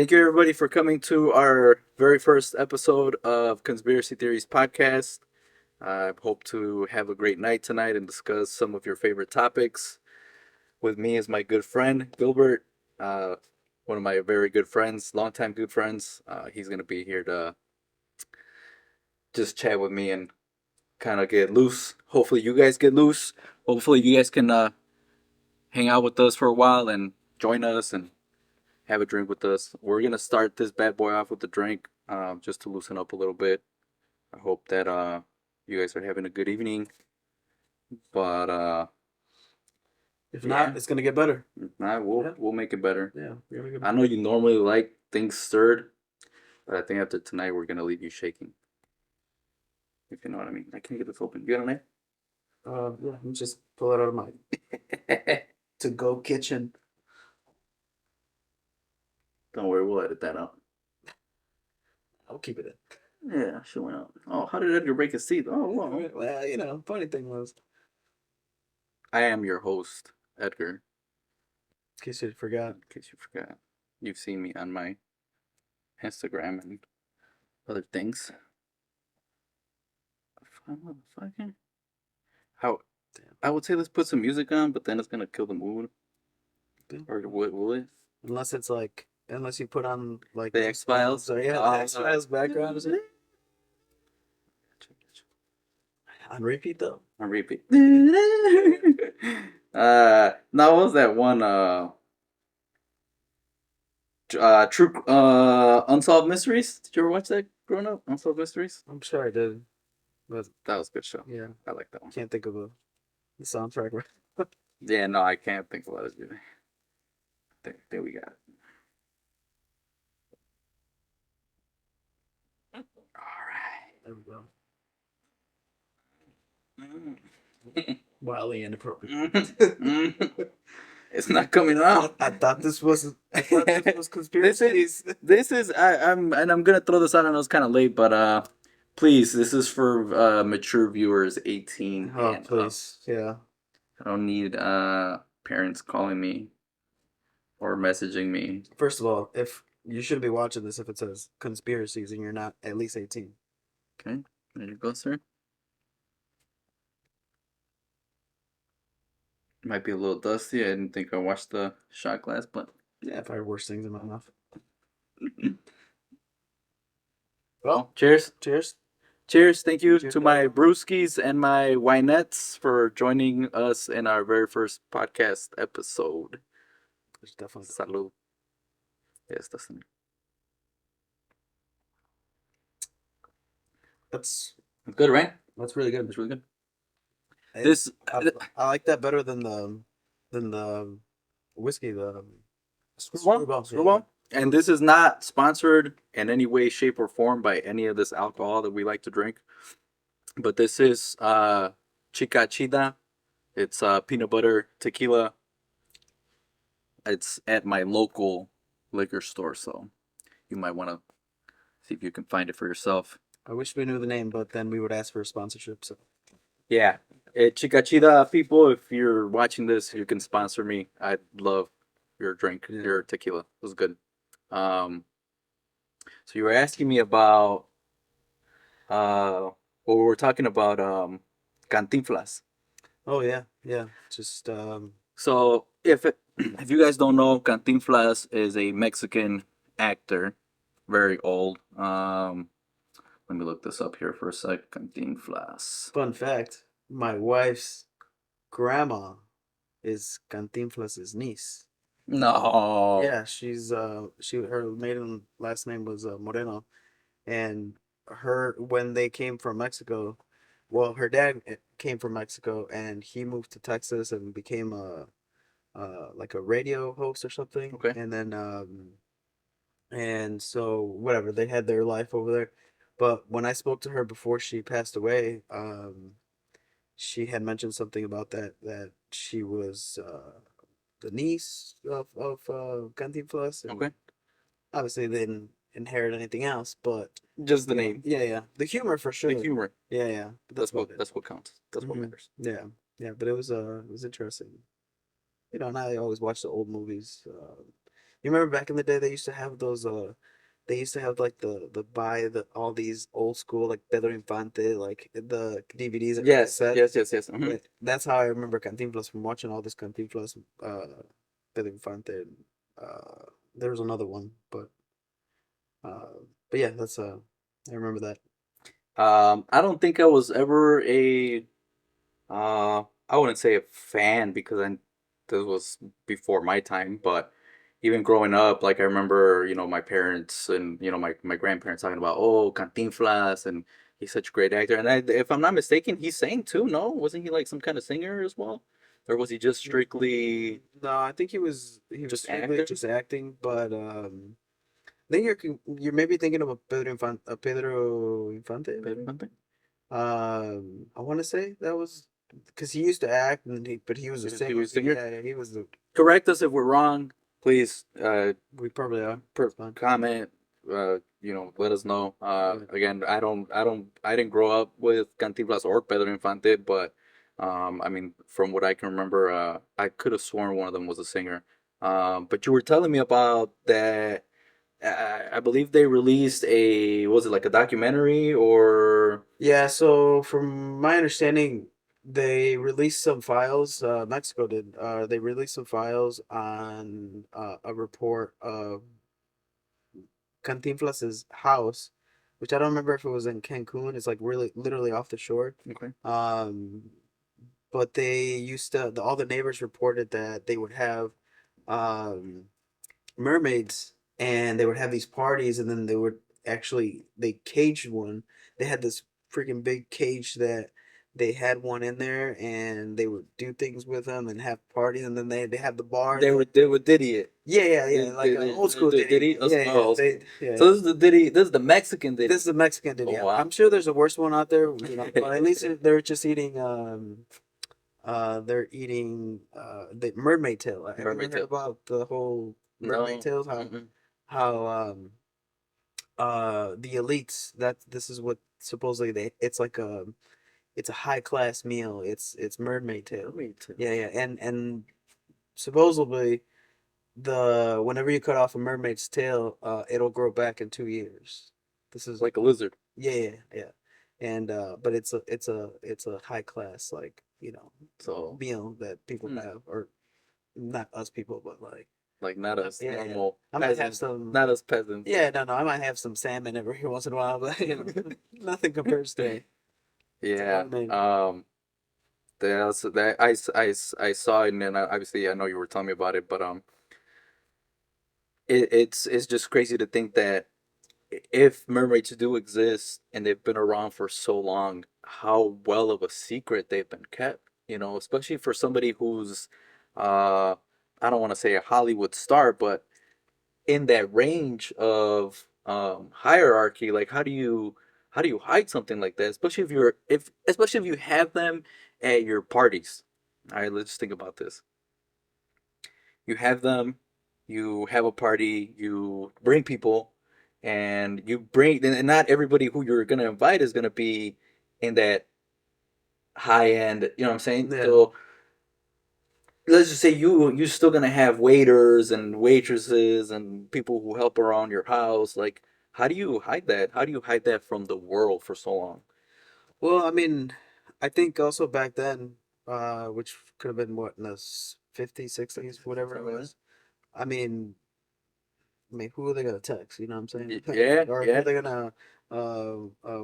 Thank you, everybody, for coming to our very first episode of Conspiracy Theories podcast. I hope to have a great night tonight and discuss some of your favorite topics. With me is my good friend, Gilbert, uh, one of my very good friends, longtime good friends. He's going to be here to just chat with me and kind of get loose. Hopefully, you guys get loose. Hopefully, you guys can hang out with us for a while and join us and have a drink with us. We're gonna start this bad boy off with a drink, just to loosen up a little bit. I hope that you guys are having a good evening. But If yeah, not, it's gonna get better. if not, we'll make it better. Yeah, we're gonna get I know you normally like things stirred, but I think after tonight we're gonna leave you shaking. If you know what I mean. I can't get this open. You got a knife? Yeah, let me just pull it out of my to-go kitchen. Don't worry, we'll edit that out. I'll keep it Yeah, sure went out. Oh, how did Edgar break his teeth? Oh, wow. in. Well, funny thing was, I am your host, Edgar. in case you forgot, In case you forgot, you've seen me on my Instagram and other things. Motherfucker. How? Damn. I would say let's put some music on, but then it's gonna kill the mood. Okay. Or will it? unless you put on like The X-Files? So yeah, the X-Files background or something. On repeat though. On repeat. Now what was that one? True. Unsolved Mysteries. Did you ever watch that growing up? Unsolved Mysteries. I'm sure I did, but That was a good show. yeah, I like that one. can't think of the soundtrack. Yeah, no, I can't think about it. Either. There we got it. All right. There we go. Mm. Wildly inappropriate. It's not coming out. I thought this was conspiracies. This is I'm gonna throw this out. I know it's kind of late, but please, this is for mature viewers, 18 Oh, and up. please. Yeah. I don't need parents calling me or messaging me. First of all, if you shouldn't be watching this if it says conspiracies and you're not at least 18. Okay, there you go, sir. Might be a little dusty. I didn't think I washed the shot glass, but Yeah, if I have worse things in my mouth. well, cheers. Cheers. Cheers. Thank you Cheers, to my brewskis and my winettes for joining us in our very first podcast episode. There's definitely. Salud. Yes, that's the name. That's Good, right? that's really good. It's really good. I- This I like that better than the whiskey. The Screwball. Yeah. And this is not sponsored in any way, shape, or form by any of this alcohol that we like to drink. But this is Chica Chida. It's peanut butter tequila. It's at my local liquor store, so you might want to see if you can find it for yourself. I wish we knew the name, but then we would ask for a sponsorship. So Yeah. Chica Chida people, if you're watching this, you can sponsor me. I'd love your drink, Yeah. your tequila. It was good. So you were asking me about well, we were talking about Cantinflas. oh yeah. Just So if you guys don't know, Cantinflas is a Mexican actor, very old. Let me look this up here for a sec. Cantinflas. fun fact: my wife's grandma is Cantinflas' niece. No. Yeah, her maiden last name was Moreno, and when they came from Mexico, well, her dad came from Mexico and he moved to Texas and became a like a radio host or something. Okay. And then and so whatever, they had their life over there. But when I spoke to her before she passed away, she had mentioned something about that she was the niece of Cantinflas. And Okay. obviously they didn't inherit anything else, but Just the name. yeah, the humor for sure. The humor. Yeah. But That's about it. that's what counts. That's what Mhm. matters. Yeah. But it was interesting. And I always watch the old movies. You remember back in the day they used to have those they used to have like the buy the all these old school like Pedro Infante like the DVDs or Yes, cassette. yes, yes, yes. Yeah, that's how I remember Cantinflas from watching all this Cantinflas, Pedro Infante. And, there was another one, uh, but yeah, that's I remember that. I don't think I was ever a I wouldn't say a fan because this was before my time, but even growing up, like I remember, my parents and my grandparents talking about, oh, Cantinflas, and he's such a great actor. And if I'm not mistaken, he sang too. No, wasn't he like some kind of singer as well, or was he just strictly No, I think he was just strictly actor? just acting, but I think you're maybe thinking of a Pedro Infante, Pedro maybe. Infante? I want to say that was because he used to act, but he was a He singer. was a singer. Yeah, yeah, he was the. Correct us if we're wrong, please. We probably are. Per It's fine. comment, let us know. Yeah. Again, I didn't grow up with Cantinflas or Pedro Infante, but I mean, from what I can remember, I could have sworn one of them was a singer. But you were telling me about that. I believe they released was it like a documentary or Yeah. So from my understanding, they released some files. Mexico did. They released some files on a report of Cantinflas's house, which I don't remember if it was in Cancun. It's like really literally off the shore. okay? Um, but they used to all the neighbors reported that they would have um mermaids and they would have these parties and then they caged one. They had this freaking big cage that they had one in there and they would do things with them and have parties and then they have the bar They that were they were Diddy it. yeah, yeah, yeah, like an old school Diddy. Diddy? Yeah, yeah, Oh, they yeah. so this is the Diddy. This is the Mexican This Diddy. is the Mexican Oh Diddy. wow. I'm sure there's a worse one out there, but at least they're just eating they're eating the mermaid tail. Have you ever Mermaid heard Tale. about the whole mermaid No. tails? Mm-mm. How the elites that this is what supposedly it's like it's a high class meal. It's mermaid tail. Mermaid Tale. Yeah, yeah, and supposedly the whenever you cut off a mermaid's tail, it'll grow back in 2 years. This is Like a lizard. yeah, yeah, yeah. And but it's a high class like So, meal that people hmm, have or not us people but like not us yeah, yeah. normal I might have peasants. some Not us peasants. yeah, no, I might have some salmon every once in a while, but nothing compares to Yeah. mermaid. I saw it, and then obviously I know you were telling me about it, but it's just crazy to think that if mermaids do exist and they've been around for so long, how well of a secret they've been kept. Especially for somebody who's, uh, I don't want to say a Hollywood star, but in that range of hierarchy. Like, how do you hide something like that? Especially if you have them at your parties. All right, let's just think about this. You have them, you have a party, you bring people, and and not everybody who you're gonna invite is gonna be in that high end. You know what I'm saying? Yeah. So let's just say you're still gonna have waiters and waitresses and people who help around your house. Like, how do you hide that? How do you hide that from the world for so long? Well, I mean, I think also back then, which could have been what in the 50s, 60s, whatever it Something like was. I mean, who are they gonna text? You know what I'm saying? Yeah, Or who are yeah, they gonna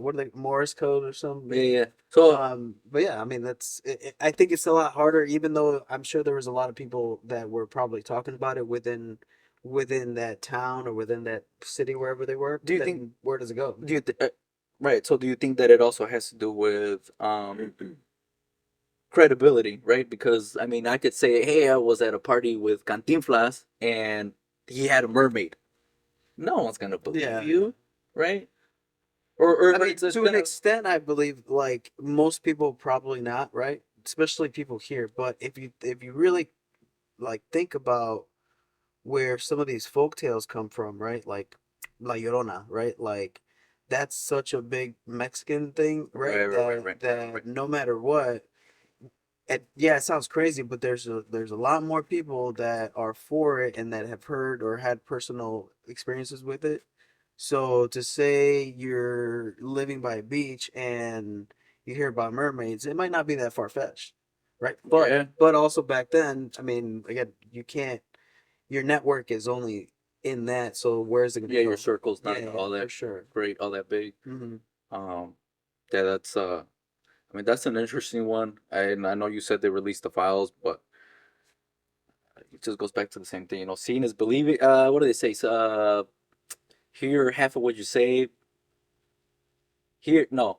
what are they Morse code or yeah, something? yeah. So But yeah, I mean I think it's a lot harder, even though I'm sure there was a lot of people that were probably talking about it within that town or within that city wherever they were. do But you think then where does it go? do you th- right? So do you think that it also has to do with credibility, right? Because I mean, I could say, hey, I was at a party with Cantinflas and he had a mermaid. No one's gonna believe Yeah, you, right? Or I mean, it's just to an gonna. extent, I believe like most people probably not, right? Especially people here. But if you really like think about where some of these folk tales come from, right? Like La Llorona, right? Like that's such a big Mexican thing, Right, right? right, right, That right, right. that no matter what, yeah, it sounds crazy, but there's a lot more people that are for it and that have heard or had personal experiences with it. So to say you're living by a beach and you hear about mermaids, it might not be that far fetched, right? Yeah. But also back then, I mean, again, you can't. Your network is only in that, so where's it gonna Yeah, your go? circle's Yeah, not yeah, all for that sure. great, all that big. Hmm. Um, yeah, that's I mean, that's an interesting one. And I know you said they released the files, but it just goes back to the same thing. You know, seeing is believing. What do they say? Hear half of what you say. Hear no.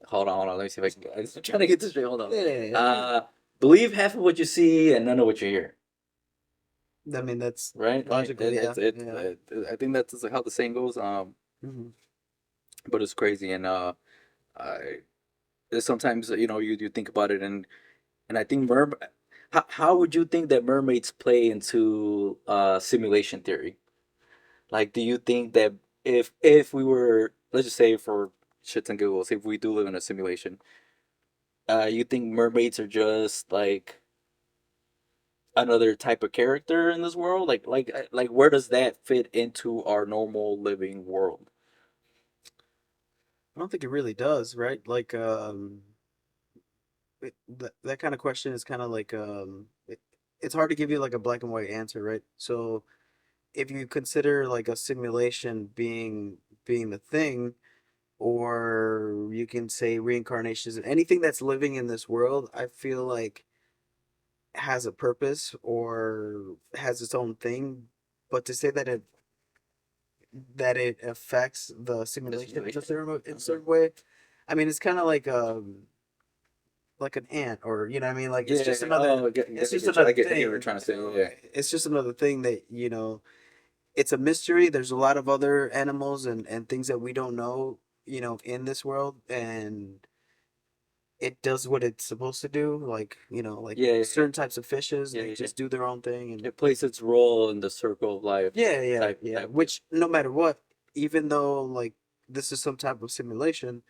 Hold on. Let me see if I can. I'm trying to get this straight. Hold on. Yeah, yeah, yeah. Believe half of what you see and none of what you hear. I mean, that's Right? Right. logically, yeah, yeah. I think that's how the saying goes. Hmm. But it's crazy, and I sometimes you think about it, and I think how would you think that mermaids play into simulation theory? Like, do you think that if we were, let's just say for shits and giggles, if we do live in a simulation, you think mermaids are just like another type of character in this world? Like where does that fit into our normal living world? I don't think it really does, right? Like, that kind of question is kind of like, it's hard to give you like a black and white answer, right? So if you consider like a simulation being the thing, or you can say reincarnations, anything that's living in this world, I feel like has a purpose or has its own thing. But to say that it affects the The simulation in simulation. a certain way, I mean, it's kind of like an ant, or you know what I mean, like it's Yeah. just another Oh, it's just another I get what you're thing, trying to say. you know. Yeah. It's just another thing that, it's a mystery. There's a lot of other animals and things that we don't know, in this world, and it does what it's supposed to do, like, like Yeah. Yeah. certain types of fishes, Yeah. they Yeah. Yeah. just do their own thing. And It plays its role in the circle of life yeah, yeah, yeah, type. which no matter what, even though like this is some type of simulation,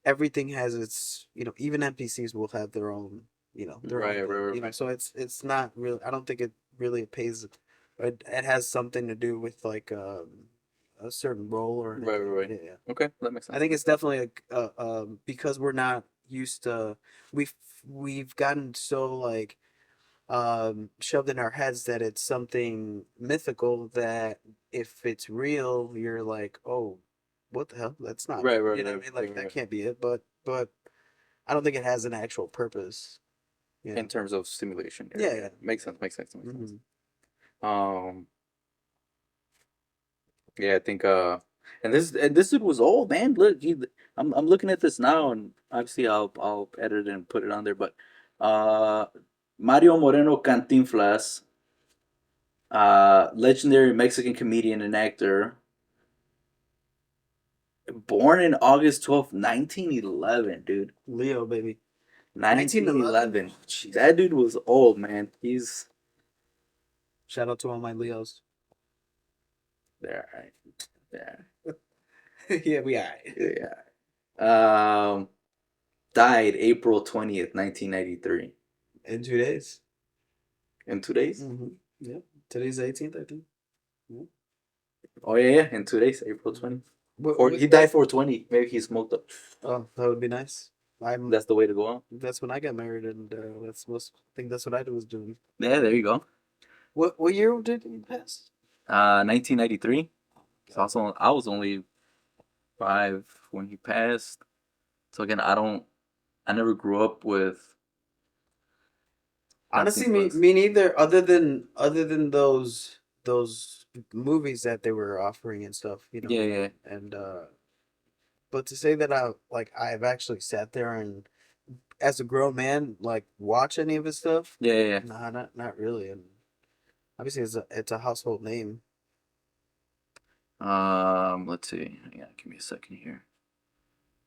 everything has its, even NPCs will have their own, their own Right. Right. thing, Right. Right. so it's not really, I don't think it really pays. It has something to do with like, a certain role or Right. anything. Right. Right. Yeah, yeah. Okay, that makes I sense. think it's definitely because we're not used to, we've we've gotten so like, shoved in our heads that it's something mythical, that if it's real, you're like, oh, what the hell? That's not, Right. Right. you know Right. what I mean? Like Right. that Right. can't be it. But I don't think it has an actual purpose. Yeah. In terms of simulation, yeah, Yeah, yeah, yeah. makes sense. Makes sense. Makes sense. Hmm. Um. Yeah, I think. And this dude was old, man. Look, I'm looking at this now, and obviously I'll edit it and put it on there. But, uh, Mario Moreno Cantinflas, legendary Mexican comedian and actor, born in August 12th, 1911, dude. Leo, baby. 1911. 1911. Jeez. That dude was old, man. He's Shout out to all my Leos. there, right? There. Yeah, we are. Yeah. Um, died April 20th, 1993. In 2 days. In 2 days? Hmm. Yeah. Today's the 18th, I think. Yeah. Oh yeah, yeah. In 2 days, April Mhm. 20th. Or What he died 420. Maybe he smoked up. Oh, that would be nice. I'm. That's the way to go on. That's when I got married, and I think that's what I was doing. Yeah, there you go. What year did he pass? 1993. So I was only 5 when he passed. So again, I never grew up with Honestly, Cantinflas. me neither. Other than those movies that they were offering and stuff, Yeah, yeah, and but to say that I've actually sat there and as a grown man like watch any of his stuff, yeah, yeah. nah, not really. And obviously it's a household name. Let's see. Yeah, give me a second here.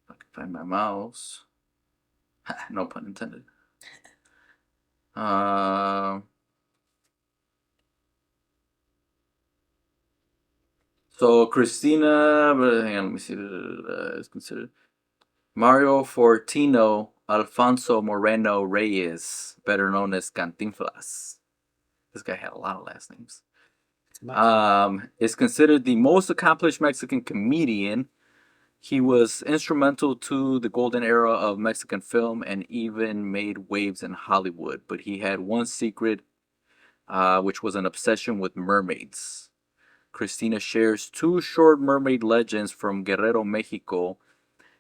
If I can find my mouse. No pun intended. Um, so Christina, but hang on, let me see. Is considered Mario Fortino Alfonso Moreno Reyes, better known as Cantinflas. This guy had a lot of last names. Is considered the most accomplished Mexican comedian. He was instrumental to the golden era of Mexican film and even made waves in Hollywood. But he had one secret, which was an obsession with mermaids. Christina shares two short mermaid legends from Guerrero, Mexico,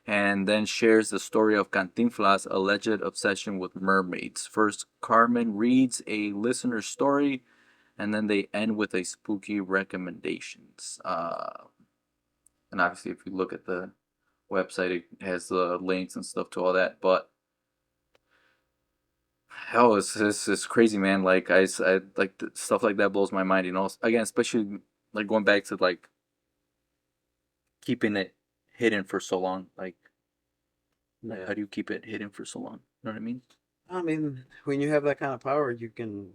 and then shares the story of Cantinflas' alleged obsession with mermaids. First, Carmen reads a listener's story, and then they end with a spooky recommendations. And obviously, if you look at the website, it has the links and stuff to all that. But hell, it's crazy, man. Like I like stuff like that blows my mind. You know, again, especially like going back to like keeping it hidden for so long. Like how do you keep it hidden for so long? You know what I mean? I mean, when you have that kind of power, you can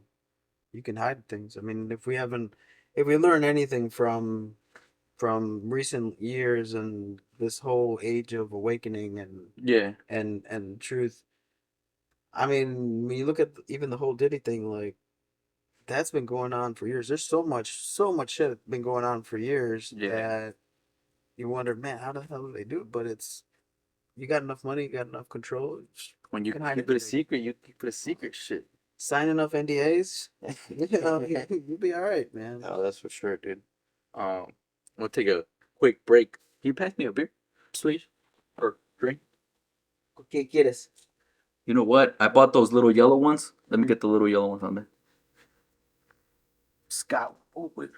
hide things. I mean, if we learn anything from recent years and this whole age of awakening Yeah, and truth, I mean, when you look at even the whole Diddy thing, like that's been going on for years. There's so much shit been going on for years yeah. that you wonder, man, how the hell do they do it? But it's you got enough money, you got enough control, When you you can hide keep it a anything. secret, you keep it a secret. Shit. Sign enough NDAs, you'll be all right, man. Oh, that's for sure, dude. We'll take a quick break. Can you pass me a beer, please, or drink? ¿Qué quieres? You know what? I bought those little yellow ones. Let me get the little yellow ones on there. Scott. Oh, wait.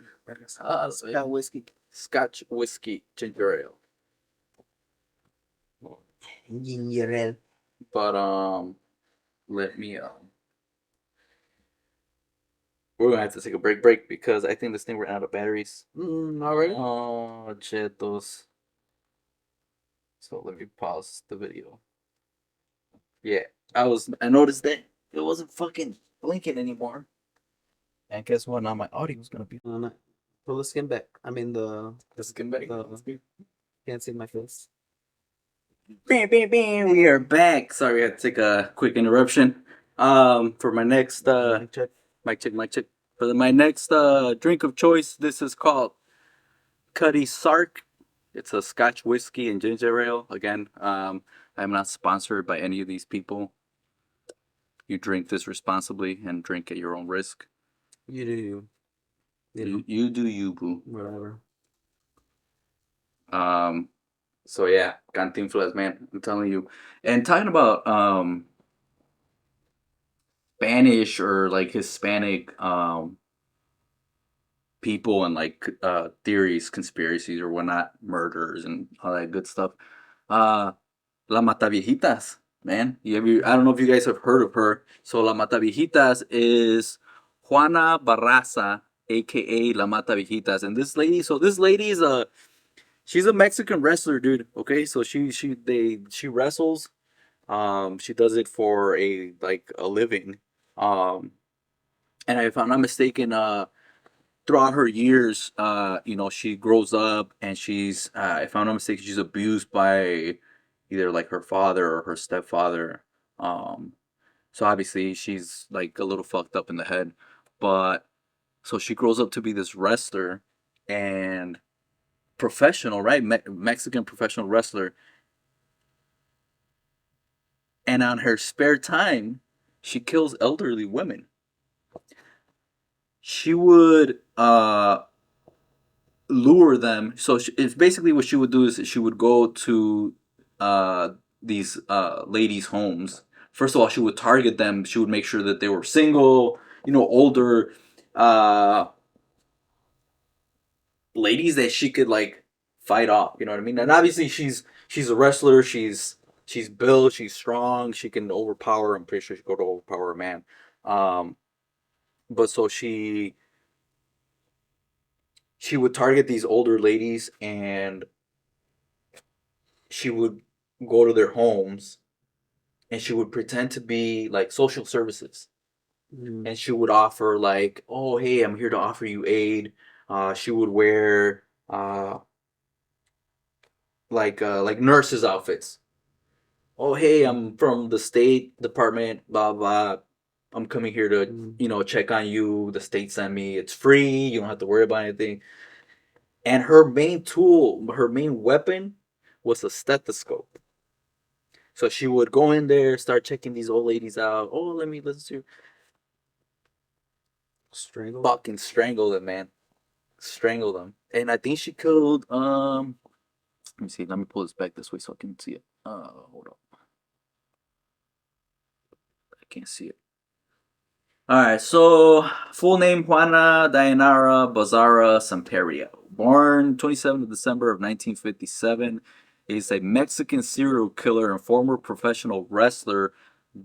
Scott whiskey. Scotch whiskey ginger ale. Ginger ale. But let me we're gonna have to take a break because I think this thing ran out of batteries. Already? Oh, chetos. So let me pause the video. Yeah, I noticed that it wasn't fucking blinking anymore. And guess what? Now my audio's gonna be No. Pull the skin back. I mean the skin back. can't see my face. Bam, bam, bam. We are back. Sorry, I had to take a quick interruption. For my next Mic check. mic check. For my next drink of choice, this is called Cuddy Sark. It's a Scotch whiskey and ginger ale. Again, I'm not sponsored by any of these people. You drink this responsibly and drink at your own risk. You do you. You know, You do you, boo. whatever. So yeah, Cantinflas, man, I'm telling you. And talking about Spanish or like Hispanic people and like theories, conspiracies or whatnot, murders and all that good stuff. La Mataviejitas, man. I don't know if you guys have heard of her. So La Mataviejitas is Juana Barraza, aka La Mataviejitas. And this lady is she's a Mexican wrestler, dude. Okay, so she wrestles. She does it for a living. Um, and if I'm not mistaken, throughout her years, she grows up and she's, if I'm not mistaken, she's abused by either like her father or her stepfather. Um, so obviously she's like a little fucked up in the head, but so she grows up to be this wrestler and professional, right? Mexican professional wrestler. And on her spare time, she kills elderly women. She would lure them. So it's basically what she would do is she would go to uh, these ladies' homes. First of all, she would target them. She would make sure that they were single, older uh, ladies that she could like fight off. You know what I mean? And obviously, she's a wrestler. She's built. She's strong. She can overpower. I'm pretty sure she could overpower a man. Um, but so she would target these older ladies and she would go to their homes and she would pretend to be like social services and she would offer like, oh hey, I'm here to offer you aid. She would wear like nurses outfits oh hey, I'm from the State Department, blah blah. I'm coming here to Mm. check on you. The state sent me. It's free. You don't have to worry about anything. And her main tool, her main weapon, was a stethoscope. So she would go in there, start checking these old ladies out. Oh, let me listen to Strangled. fucking strangle them, man. Strangle them. And I think she killed let me see, let me pull this back this way so I can see it. Hold up. I can't see it. Alright, so full name Juana Dayanara Bazara Samperio. Born 27th of December of 1957, is a Mexican serial killer and former professional wrestler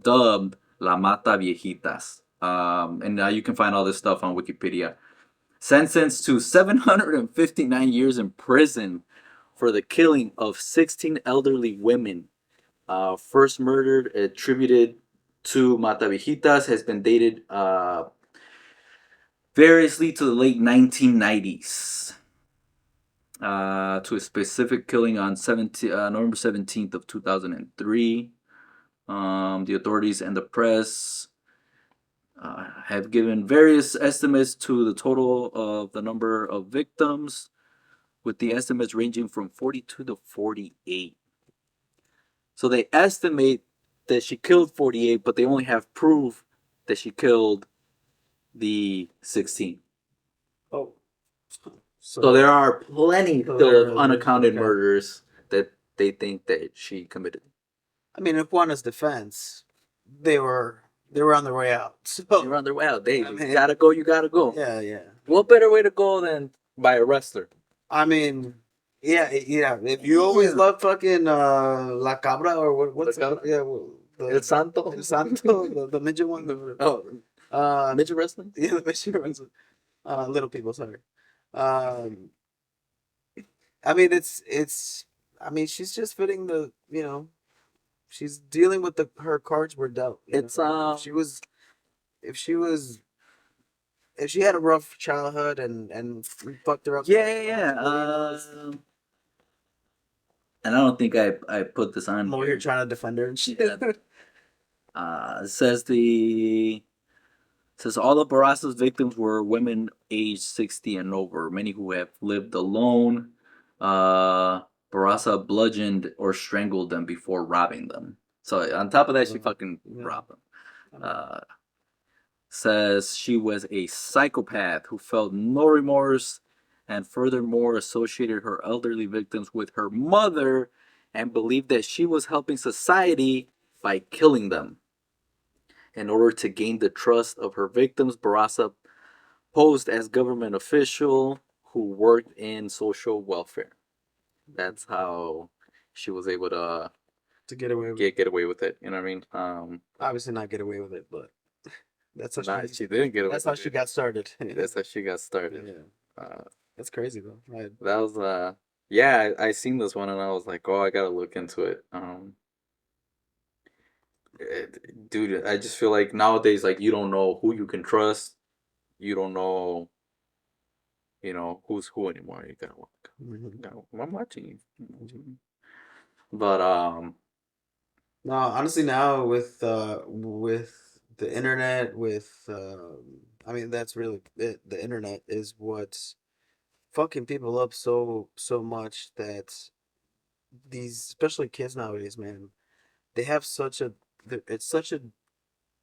dubbed La Mata Viejitas. And you can find all this stuff on Wikipedia. Sentenced to 759 years in prison for the killing of 16 elderly women. First murdered, attributed to Mata Viejitas, has been dated variously to the late 1990s. To a specific killing on November 17th of 2003. The authorities and the press have given various estimates to the total of the number of victims, with the estimates ranging from 42 to 48. So they estimate that she killed 48, but they only have proof that she killed the 16. Oh, So so there are plenty so still of there's unaccounted okay. murders that they think that she committed. I mean, in Juana's defense, they were they were on their way out. They So were on their way out. They I mean, gotta go, you gotta go. yeah, yeah. What better way to go than by arrest her? I mean, yeah, yeah. If you always love fucking La Cabra or what's La Cabra? yeah, El Santo? El Santo, the midget one. Oh, Uh, midget wrestling? yeah, the midget ones. Little people, sorry. Um, I mean, it's. I mean, she's just fitting the she's dealing with the her cards were dealt. It's If she was if she was if she had a rough childhood and we fucked her up yeah. And I don't think I put this on I'm over here. here trying to defend her and shit. It says all of Barrasa's victims were women aged 60 and over, many who have lived alone. Barasa bludgeoned or strangled them before robbing them. So on top of that, she fucking robbed them. Uh, Says she was a psychopath who felt no remorse and furthermore associated her elderly victims with her mother and believed that she was helping society by killing them. In order to gain the trust of her victims, Barasa posed as government official who worked in social welfare. That's how she was able to get away with get away with it. You know what I mean? obviously not get away with it, but that's how She didn't get away. that's how with she it. got started. That's how she got started. Yeah, Uh, that's crazy though. that was yeah, I seen this one and I was like, oh, I gotta look into it. Dude, I just feel like nowadays, like you don't know who you can trust. You don't know, who's who anymore. You gotta, I'm watching you. But No, honestly, now with the internet, I mean, that's really it. The internet is what's fucking people up so much that these, especially kids nowadays, man, they have it's such a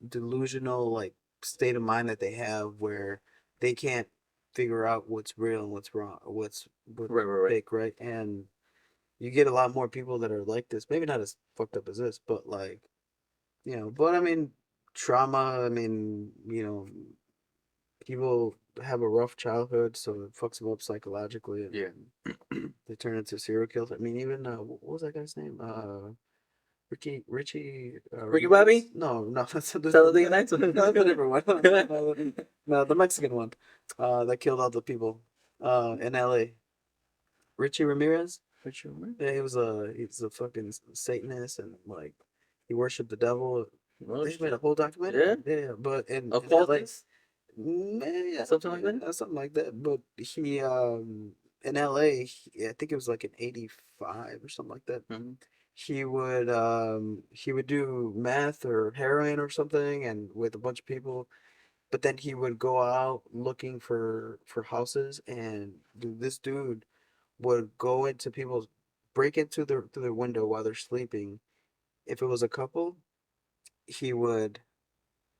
delusional like state of mind that they have where they can't figure out what's real and what's wrong, what's right. fake, right? And you get a lot more people that are like this. Maybe not as fucked up as this, but like but I mean, trauma. I mean, people have a rough childhood, so it fucks them up psychologically, and Yeah. they turn into serial killers. I mean, even what was that guy's name? Richie. Ricky Bobby? No, no, that's a Saturday Night? no, that's a different one. No, the Mexican one. That killed all the people. In L.A. Richie Ramirez. Richie Ramirez? Yeah, he's a fucking Satanist and like he worshipped the devil. They made a whole documentary. Yeah, but in LA, yeah, Something like that? something like that. But in LA, I think it was like in '85 or something like that. Mm-hmm. he would do meth or heroin or something, and with a bunch of people. But then he would go out looking for houses, and this dude would go into people's break into their through their window while they're sleeping. If it was a couple, he would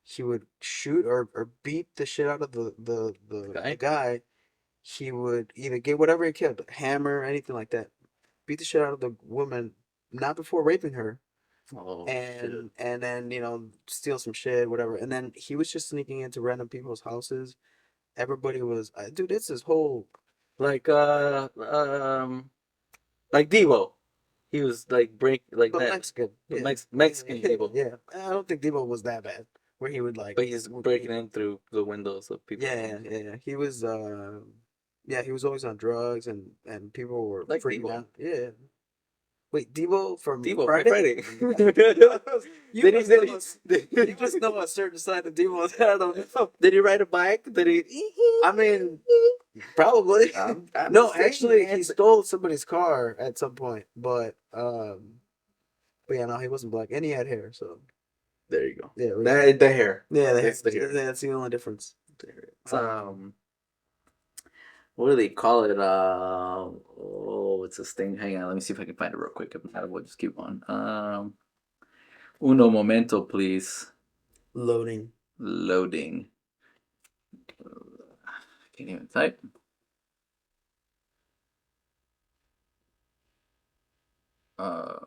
he would shoot or beat the shit out of the Okay. guy. He would either get whatever he killed, hammer, anything like that, beat the shit out of the woman, not before raping her, Oh shit. and then steal some shit, whatever. And then he was just sneaking into random people's houses. Everybody was, dude. It's this whole, Like like Devo. He was like break like but that. Mexican, But yeah, Mexican Devo. yeah. I don't think Debo was that bad, where he would like, But he's breaking in through the windows of people's yeah, houses. yeah, yeah. He was, yeah, he was always on drugs, and people were Like freaking Devo. out. Yeah. Wait, Debo from Devo from Friday? Friday. You did he must know did us. he, You must know a certain side of Debo that I don't know. did he ride a bike? Did he I mean, probably. I'm No, saying, actually, man. he stole somebody's car at some point, but yeah, no, he wasn't black, and he had hair, so There you go. yeah, The hair. yeah, That's the hair. that's the only difference. The hair. It's Um, what do they call it? Oh, it's this thing. Hang on, let me see if I can find it real quick. If not, we'll just keep on. Uno momento, please. Loading. Loading. I can't even type. Uh,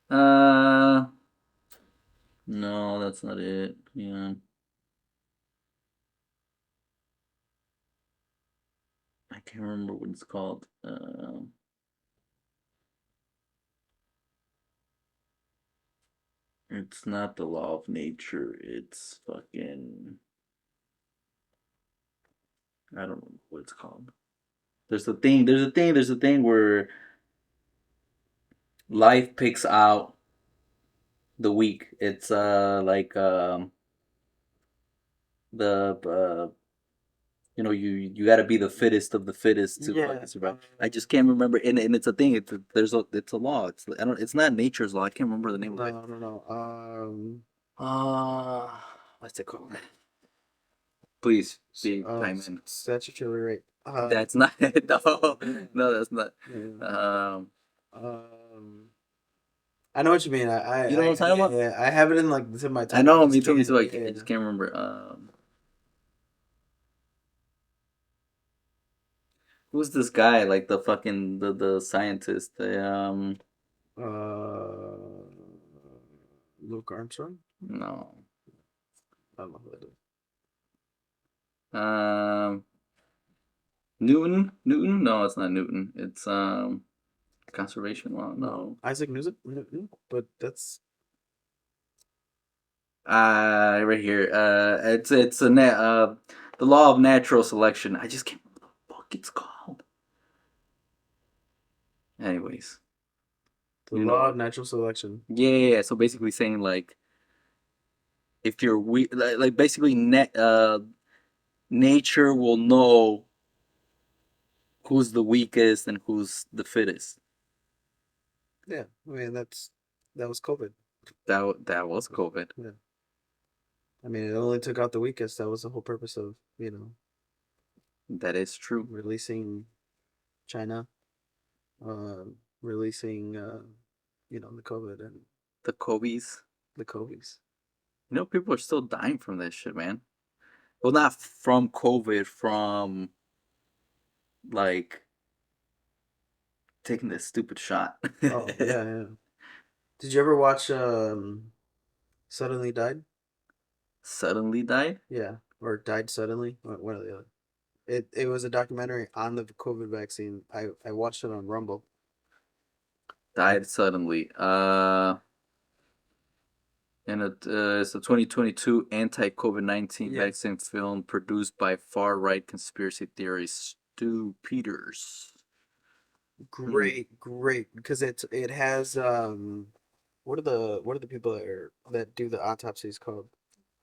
uh, no, that's not it. Yeah, I can't remember what it's called. It's not the law of nature. It's fucking. I don't know what it's called. There's a thing. There's a thing. There's a thing where life picks out the weak. It's like the you got to be the fittest of the fittest to Yeah. fucking survive. I just can't remember, and it's a thing. It's a law. I don't. It's not nature's law. I can't remember the name of it. No, no, no. Uh, what's it called? Please be time in. Statutory rape. That's not it. No, no, that's not. Yeah. Um, I know what you mean. you know what I'm talking about? Yeah, I have it in like the tip of my I tongue. know, I me just too, me can't. too. I Yeah. just can't remember. Who's this guy? Like the fucking the scientist. Uh, Luke Armstrong. No. I don't know who that is. Um, Newton. Newton? No, it's not Newton. It's conservation law. No. Isaac Newton. But that's Right here. It's the law of natural selection. I just can't remember what the fuck it's called. Anyways, the you know law of what? natural selection. Yeah. So basically saying like if you're weak, like basically nature will know who's the weakest and who's the fittest. Yeah, I mean that was COVID. That was COVID. Yeah, I mean it only took out the weakest. That was the whole purpose of That is true. releasing China, uh, releasing the COVID and The Kobe's. the COVIDs. People are still dying from that shit, man. Well, not from COVID, from like taking this stupid shot. Oh yeah, yeah. Did you ever watch Suddenly Died? Suddenly died? Yeah, or Died Suddenly? One or the other. It was a documentary on the COVID vaccine. I watched it on Rumble. Died suddenly. And it's a 2022 anti-COVID-19 Yeah, vaccine film produced by far-right conspiracy theorist Stu Peters. great because it has what are the people that do the autopsies called?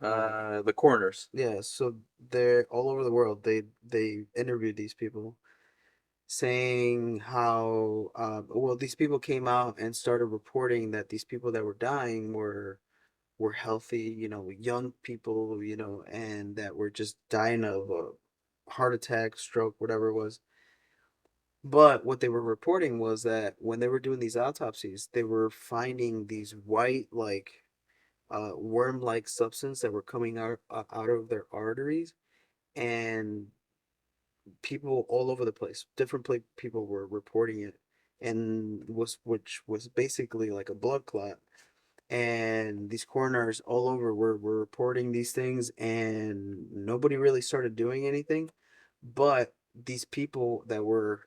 The coroners. Yeah, so they're all over the world. They interviewed these people, saying how well these people came out and started reporting that these people that were dying were healthy, young people, and that were just dying of a heart attack, stroke, whatever it was. But what they were reporting was that when they were doing these autopsies, they were finding these white, like, worm-like substance that were coming out of their arteries, and people all over the place, different people were reporting it, and which was basically like a blood clot. And these coroners all over were reporting these things, and nobody really started doing anything. But these people that were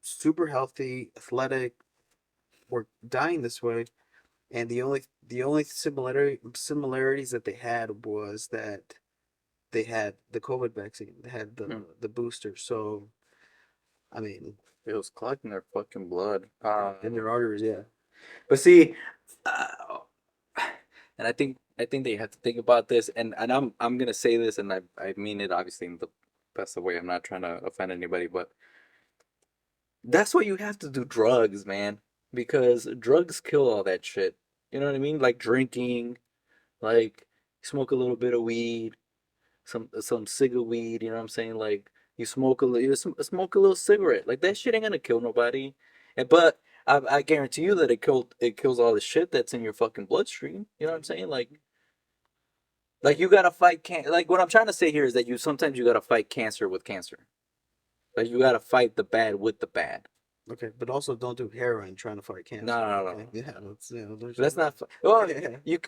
super healthy, athletic, were dying this way, and the only similarities that they had was that they had the COVID vaccine, they had Hmm. the booster. So I mean, It was clogging their fucking blood. in their arteries, yeah. But see, uh, and I think they have to think about this, and I'm gonna say this, and I mean it obviously in the best of way. I'm not trying to offend anybody, but that's why you have to do drugs, man, because drugs kill all that shit. You know what I mean? Like drinking, like smoke a little bit of weed, some cigar weed. You know what I'm saying? Like smoke a little cigarette. Like that shit ain't gonna kill nobody. And but I guarantee you that it kills all the shit that's in your fucking bloodstream. You know what I'm saying? Like you gotta fight can like what I'm trying to say here is that you sometimes you gotta fight cancer with cancer. Like you gotta fight the bad with the bad. Okay, but also don't do heroin trying to fight No, cancer. no, no, Okay, no. yeah, let's there's That's not. Well, yeah. you.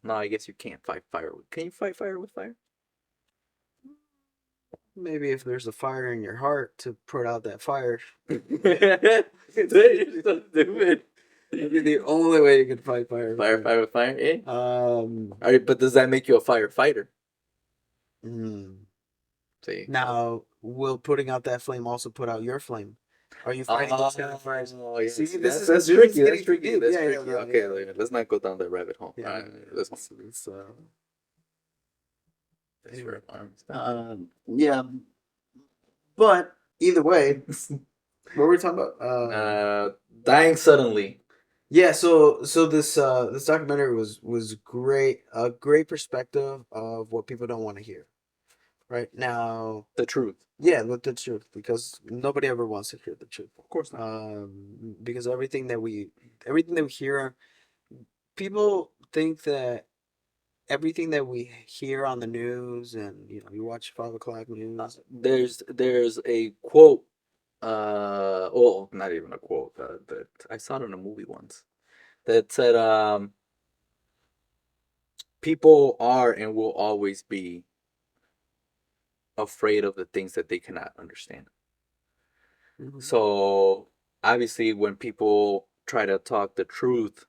No, I guess you can't fight fire. Can you fight fire with fire? Maybe if there's a fire in your heart to put out that fire, You're so stupid. that'd be the only way you can fight fire. Fire with fire. Yeah. All right, but does that make you a firefighter? Hmm. See. Now, will putting out that flame also put out your flame? Are you fighting those kind of fires? Oh, yes. See, this That's, is that's this is tricky. That's getting too tricky. deep. That's Yeah, tricky. yeah, yeah, Okay, yeah. let's not go down that rabbit hole. Yeah, All right, let's. That's anyway. your arms. Yeah, but either way, what were we talking about? Dying suddenly. Yeah, so this documentary was great, a great perspective of what people don't want to hear right now. The truth. Yeah, the truth, because nobody ever wants to hear the truth. Of course not. Because everything that we hear, people think that everything that we hear on the news, and you watch 5 o'clock news. There's a quote. Well, not even a quote. That I saw it in a movie once. That said, people are and will always be afraid of the things that they cannot understand. Mhm. So obviously, when people try to talk the truth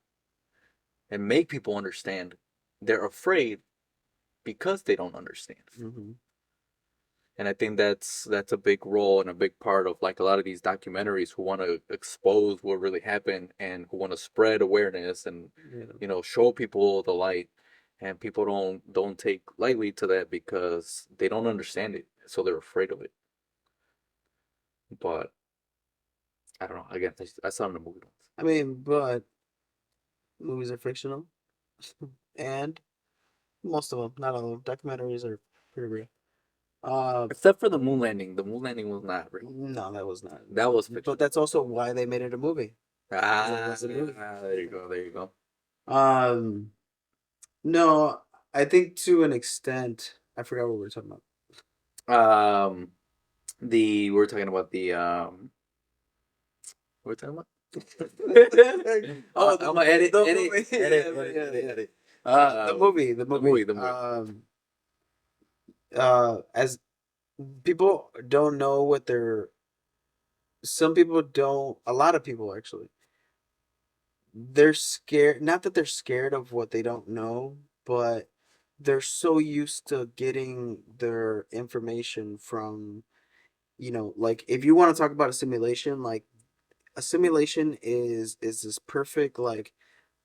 and make people understand, they're afraid because they don't understand. Mhm. And I think that's a big role and a big part of like a lot of these documentaries who want to expose what really happened and who want to spread awareness and Yeah. show people the light. And people don't take lightly to that because they don't understand it, so they're afraid of it. But I don't know. Again, I saw it in a movie once. I mean, but movies are fictional, and most of them, not all of them, documentaries are pretty real. Uh, Except for the moon landing. The moon landing was not real. no, that was not. That was But fiction. that's also why they made it a movie. Ah, Was a movie. there you go. There you go. Um, no, I think to an extent, I forgot what we were talking about. Um, we're talking about the what we're talking about. Oh, I'm gonna edit, the edit, movie. edit, Yeah, edit, yeah, edit, yeah. edit. The movie. As people don't know what they're. Some people don't. A lot of people actually. They're scared. Not that they're scared of what they don't know, but they're so used to getting their information from. Like if you want to talk about a simulation, like a simulation is this perfect like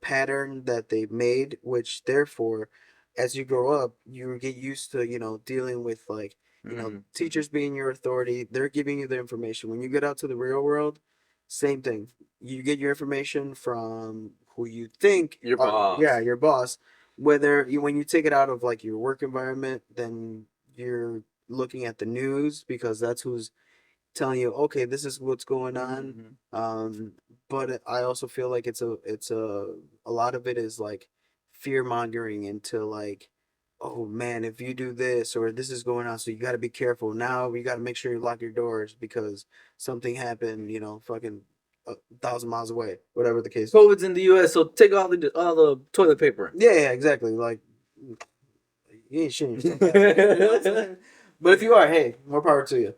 pattern that they made, which therefore as you grow up, you get used to, dealing with like, Mm. teachers being your authority. They're giving you the information. When you get out to the real world, same thing. You get your information from who you think Your are, yeah, boss. your boss. Whether you, when you take it out of like your work environment, then you're looking at the news because that's who's telling you, okay, this is what's going on. Mm-hmm. Um, but I also feel like a lot of it is like fear mongering into like, oh man, if you do this or this is going on, so you got to be careful. Now you got to make sure you lock your doors because something happened, fucking 1,000 miles away, whatever the case is. COVID's in the U.S., so take all the toilet paper. Yeah, yeah, exactly. Like you ain't shitting yourself out. You know what I'm saying? But if you are, hey, more power to you.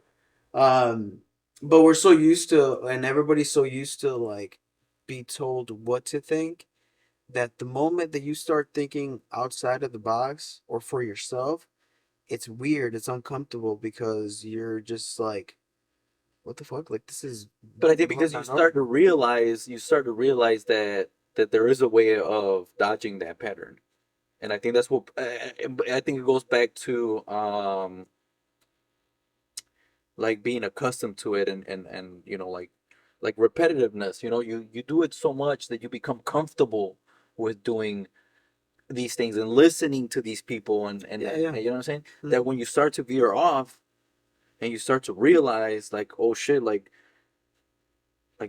Um, but we're so used to, and everybody's so used to like be told what to think that the moment that you start thinking outside of the box or for yourself, it's weird, it's uncomfortable because you're just like, what the fuck? Like this is But I think not because you not start normal. to realize, that there is a way of dodging that pattern, and I think that's what I think it goes back to like being accustomed to it, and like repetitiveness. You do it so much that you become comfortable with doing these things and listening to these people, Yeah, and yeah. you know what I'm saying, Mm. that when you start to veer off and you start to realize like, oh shit, like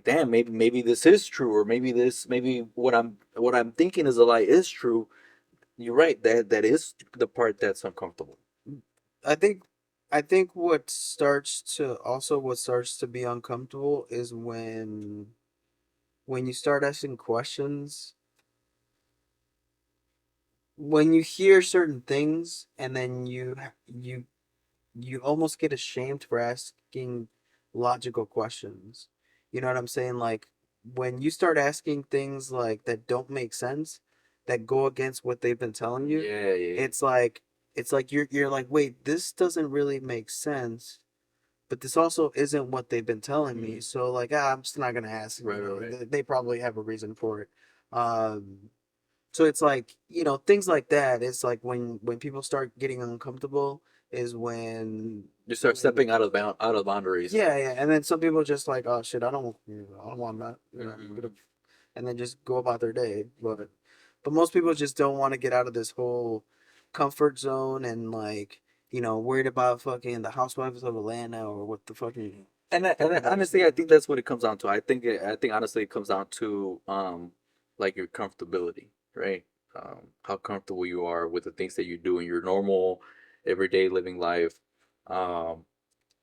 damn, maybe this is true, or maybe what I'm thinking is a lie is true. You're right, that is the part that's uncomfortable. I think what starts to be uncomfortable is when you start asking questions, when you hear certain things and then you almost get ashamed for asking logical questions. You know what I'm saying? Like when you start asking things like that don't make sense, that go against what they've been telling you, Yeah, yeah. it's like you're like, wait, this doesn't really make sense, but this also isn't what they've been telling me. Mm. So like, I'm just not gonna ask. Right, right, right. They probably have a reason for it. So it's like, things like that. It's like when people start getting uncomfortable is You start when stepping out of boundaries. yeah, yeah. And then some people just like, oh shit, I don't want that. I'm Mm-hmm. gonna, and then just go about their day. But most people just don't want to get out of this whole comfort zone and like, worried about fucking the housewives of Atlanta or what the fucking Honestly, I think that's what it comes down to. I think honestly it comes down to like your comfortability, right? How comfortable you are with the things that you do in your normal everyday living life. Um,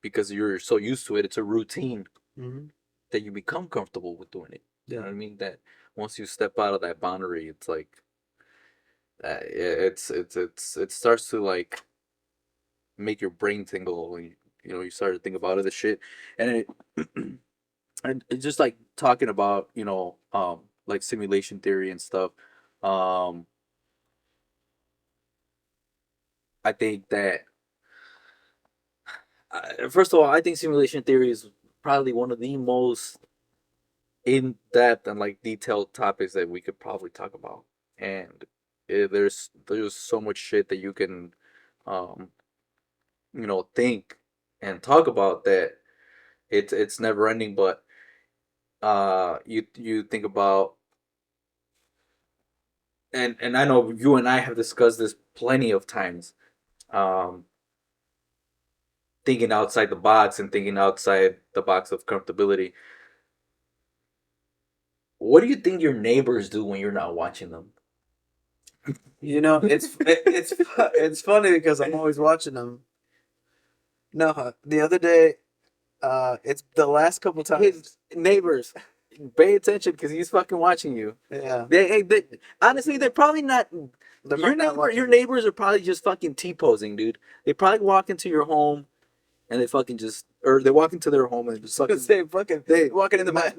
because you're so used to it, it's a routine hmm that you become comfortable with doing it. You know Yeah. what I mean? That once you step out of that boundary, it's like it starts to like make your brain tingle. You start to think about other shit, and and it's just like talking about like simulation theory and stuff. Um, I think that first of all, I think simulation theory is probably one of the most in depth and like detailed topics that we could probably talk about, and there's so much shit that you can um think and talk about that it's never ending. But you think about, and I know you and I have discussed this plenty of times, um thinking outside the box and thinking outside the box of comfortability. What do you think your neighbors do when you're not watching them? It's funny because I'm always watching them. No, the other day, it's the last couple His times. neighbors, pay attention because he's fucking watching you. Yeah, They honestly, they're probably not. they're Your probably not neighbor, your watching me. neighbors are probably just fucking T-posing, dude. They probably walk into your home and they fucking just, or they walk into their home and just fucking, Say fucking they walking in the no, back.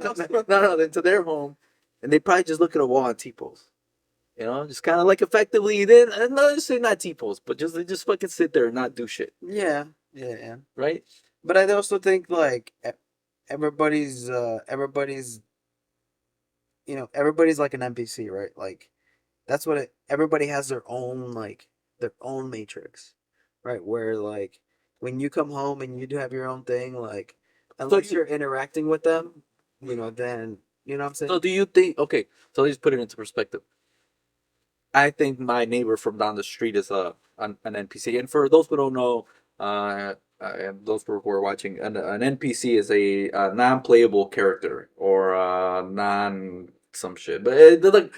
no, into their home, and they probably just look at a wall and T-pose. Just kind of like effectively, then no, just say not T-pose, but just they just fucking sit there and not do shit, Yeah, yeah, yeah. right? But I also think like everybody's like an NPC, right? Like that's what everybody has their own like. their own matrix, right? Where like when you come home and you do have your own thing, like So unless you, you're interacting with them, then you know what I'm so saying? do you think? Okay, so let's put it into perspective. I think my neighbor from down the street is an NPC. And for those who don't know, and those who are watching, an NPC is a non-playable character or non some shit. But they're like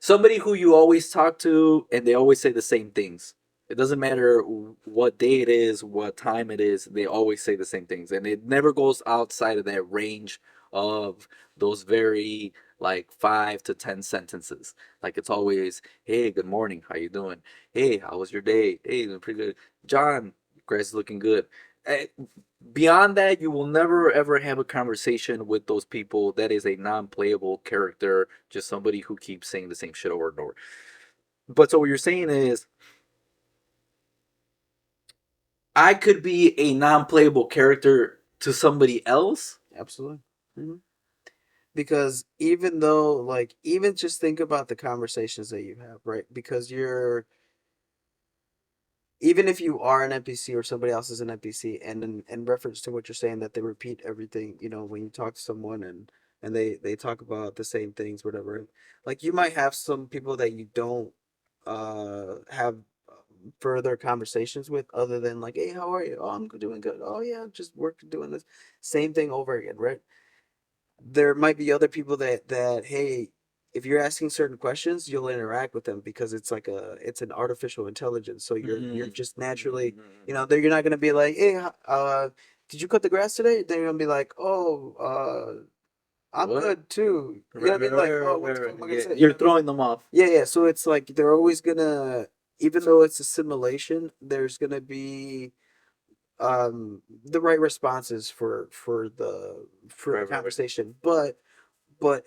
somebody who you always talk to, and they always say the same things. It doesn't matter what day it is, what time it is. They always say the same things, and it never goes outside of that range of those very like 5 to 10 sentences. Like it's always, "Hey, good morning. How you doing? Hey, how was your day? Hey, doing pretty good. John, grass is looking good." Eh, Beyond that, you will never ever have a conversation with those people that is a non-playable character, just somebody who keeps saying the same shit over and over. But so what you're saying is, I could be a non-playable character to somebody else. Absolutely. Hmm. Because even though, like, even just think about the conversations that you have, right? Because you're, even if you are an NPC or somebody else is an NPC, and in reference to what you're saying, that they repeat everything, when you talk to someone and they talk about the same things, whatever. Like you might have some people that you don't have further conversations with, other than like, hey, how are you? Oh, I'm doing good. Oh yeah, just working, doing this same thing over again, right? There might be other people that hey, if you're asking certain questions, you'll interact with them because it's an artificial intelligence, so you're Mm-hmm. just naturally, you're not gonna be like, hey, did you cut the grass today? They're gonna be like, oh, I'm What? good too. You know Right, what I right, mean? Like, right, oh, what right, the fuck right. am I gonna Yeah, say? You you're know what I mean? throwing them off. Yeah, yeah. So it's like they're always gonna, even though it's a simulation, there's gonna be the right responses for the Right, right, right. conversation. But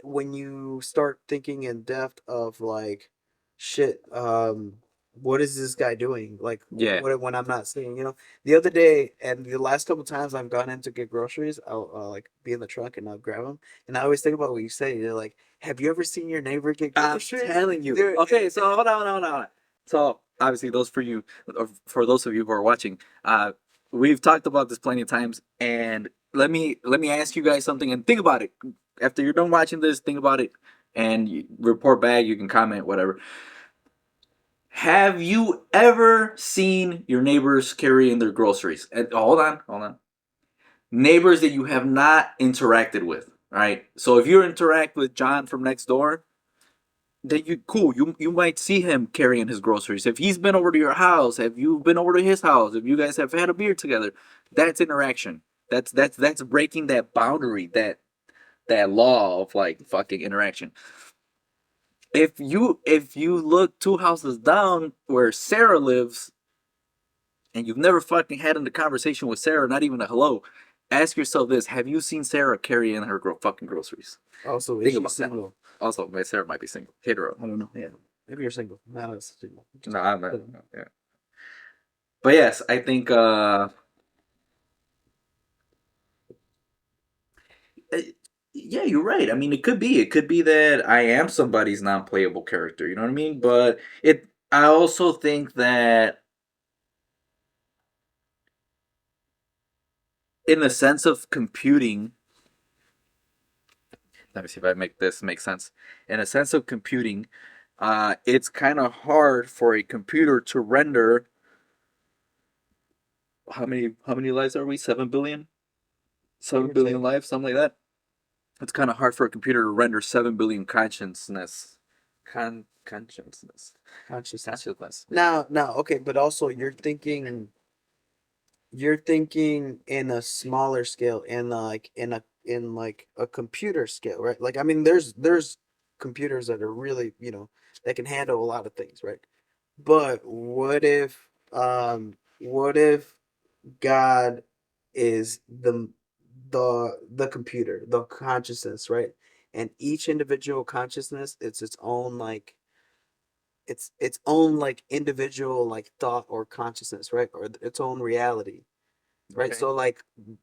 when you start thinking in depth of like, shit, what is this guy doing? Like, Yeah. what when I'm not seeing, the other day and the last couple times I've gone in to get groceries, I'll like be in the trunk and I'll grab them, and I always think about what you say. You're like, have you ever seen your neighbor get I'm groceries? telling you. Dude, Okay, so hold on, hold on, hold on. So obviously, those for you, or for those of you who are watching, we've talked about this plenty of times, and let me ask you guys something, and think about it. After you're done watching this, think about it, and report back. You can comment, whatever. Have you ever seen your neighbors carrying their groceries? And hold on, hold on. Neighbors that you have not interacted with, right? So if you interact with John from next door, then you cool. You might see him carrying his groceries. If he's been over to your house, have you been over to his house? If you guys have had a beer together, that's interaction. That's breaking that boundary, that law of like fucking interaction. If you look 2 houses down where Sarah lives, and you've never fucking had a conversation with Sarah, not even a hello, ask yourself this: have you seen Sarah carry in her fucking groceries? also, is Think she about that. single? Also, Sarah might be single. Hit her up. I don't know. Yeah. Maybe you're single. Not us. Single. No, I'm not. No, yeah. But yes, I think uh, yeah, you're right. I mean, it could be that I am somebody's non-playable character, you know what I mean? But I also think that in the sense of computing, let me see if I make this make sense. In a sense of computing, it's kind of hard for a computer to render how many lives are we? 7 billion? Give Seven or billion take. lives, something like that. It's kind of hard for a computer to render 7 billion consciousness, Consciousness. consciousness. Now, okay, but also you're thinking in a smaller scale, in like a computer scale, right? Like, I mean, there's computers that are really, that can handle a lot of things, right? But what if God is the computer, the consciousness, right? And each individual consciousness, it's its own like its own like individual like thought or consciousness, right? Or its own reality. right? Okay. So like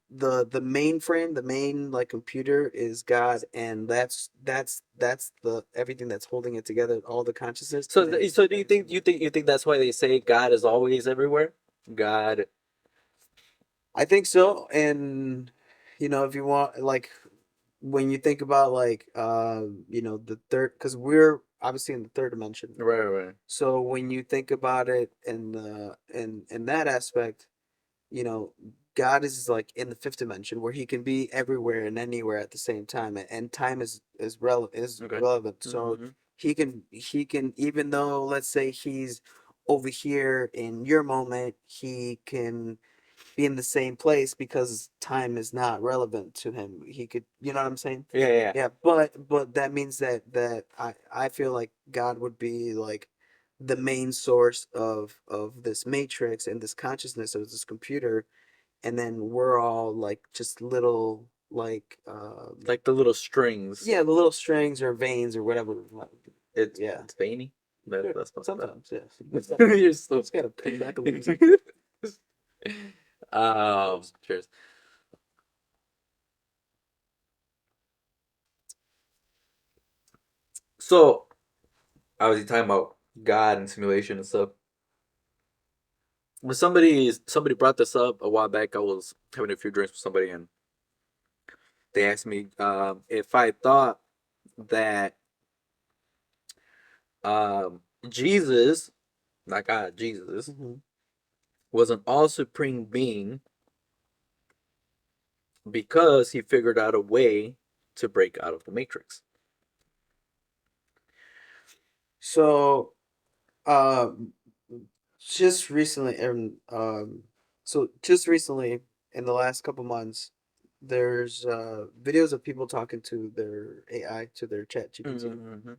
the mainframe, the main like computer is God, and that's the everything that's holding it together, all the consciousness. So, so do you think that's why they say God is always everywhere? God. I think so, and if you want, like, when you think about like the third, because we're obviously in the third dimension. Right, right. So when you think about it in that aspect, you know, God is like in the fifth dimension where he can be everywhere and anywhere at the same time, and time is Okay. relevant. So Mm-hmm. he can, even though, let's say, he's over here in your moment, he can be in the same place because time is not relevant to him. He could, you know what I'm saying? Yeah, yeah, yeah. Yeah, but that means that I feel like God would be like the main source of this matrix and this consciousness of this computer, and then we're all like just little, like, Like the little strings. yeah, the little strings or veins or whatever. It's Yeah, it's veiny. That, sure. that's fucked up. Sometimes, yes. You're so. Just gotta pin back a little. Cheers. So I was talking about God and simulation and stuff. When somebody brought this up a while back, I was having a few drinks with somebody, and they asked me if I thought that Jesus, not God, Jesus, Hmm. was an all supreme being because he figured out a way to break out of the matrix. So, um, just recently, just recently, in the last couple months, there's videos of people talking to their AI, to their chat GPT, Mm-hmm.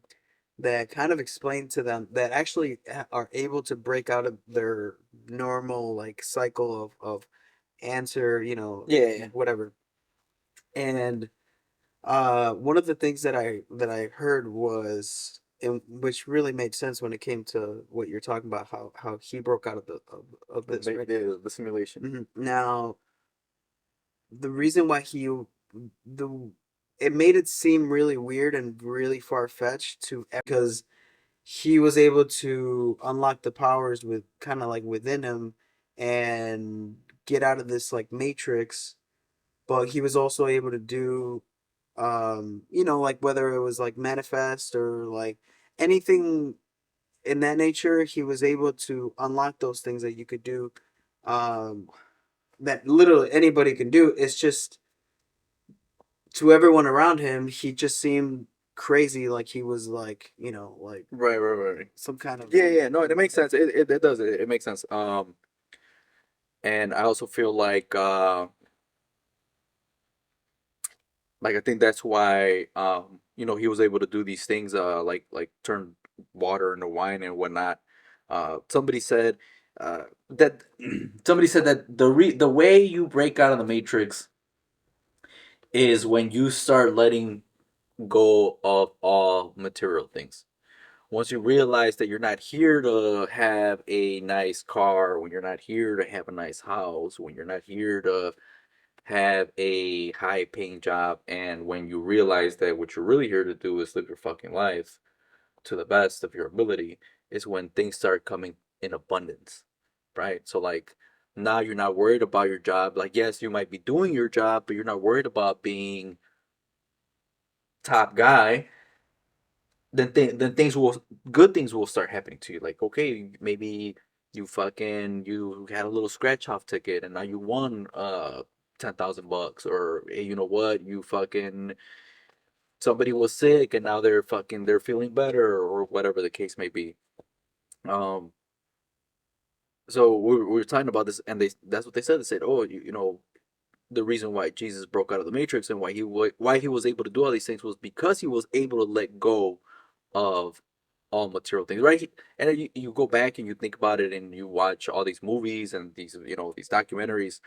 that kind of explain to them, that actually are able to break out of their normal like cycle of answer, Yeah, yeah. whatever. And one of the things that I heard was, which really made sense when it came to what you're talking about, how he broke out of this, right? The simulation. Now, the reason why the it made it seem really weird and really far fetched to, because he was able to unlock the powers with kind of like within him and get out of this like matrix, but he was also able to do, like, whether it was like manifest or like anything in that nature, he was able to unlock those things that you could do, um that literally anybody can do. It's just, to everyone around him, he just seemed crazy, like he was like, like Right, right, right. some kind of. Yeah, yeah. No, it makes sense. It does. It makes sense. And I also feel like I think that's why he was able to do these things like turn water into wine and whatnot. Somebody said that somebody said that the way you break out of the matrix is when you start letting go of all material things. Once you realize that you're not here to have a nice car, when you're not here to have a nice house, when you're not here to have a high paying job, and when you realize that what you're really here to do is live your fucking life to the best of your ability, is when things start coming in abundance, right? So, like, now you're not worried about your job. Like, yes, you might be doing your job, but you're not worried about being top guy. Then good things will start happening to you. Like, okay, maybe you had a little scratch off ticket and now you won $10,000, or hey, you know what, you fucking somebody was sick and now they're feeling better, or whatever the case may be. Um, so we were talking about this, and that's what they said. They said, oh, the reason why Jesus broke out of the matrix and why he was able to do all these things was because he was able to let go of all material things, right? And you go back and you think about it, and you watch all these movies and these documentaries,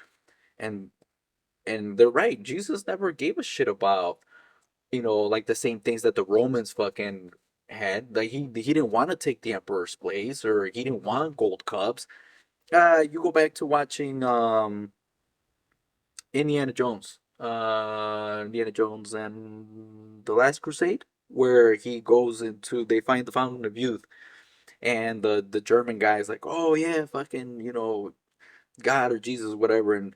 and they're right. Jesus never gave a shit about like the same things that the Romans fucking had. Like he didn't want to take the emperor's place, or he didn't want gold cups. You go back to watching Indiana Jones. Indiana Jones and the Last Crusade, where he goes into they find the Fountain of Youth, and the German guy is like, oh yeah, fucking God or Jesus, whatever, and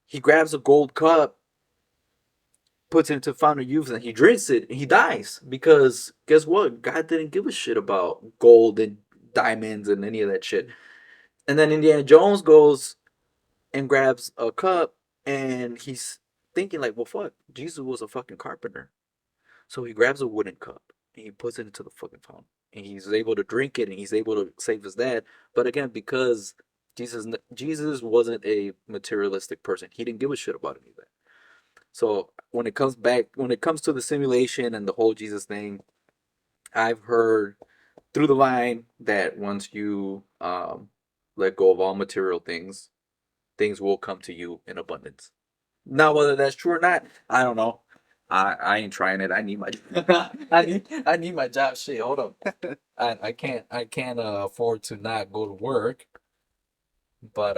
he grabs a gold cup, puts it into Fountain of Youth, and he drinks it, and he dies because guess what? God didn't give a shit about gold and diamonds and any of that shit. And then Indiana Jones goes and grabs a cup, and he's thinking like, well, fuck, Jesus was a fucking carpenter. So he grabs a wooden cup and he puts it into the fucking fountain, and he's able to drink it, and he's able to save his dad. But again, because Jesus wasn't a materialistic person, he didn't give a shit about any of that. So when it comes to the simulation and the whole Jesus thing, I've heard through the line that once you let go of all material things, things will come to you in abundance. Now, whether that's true or not, I don't know. I ain't trying it. I need my I need my job. Shit, hold up. I can't afford to not go to work. But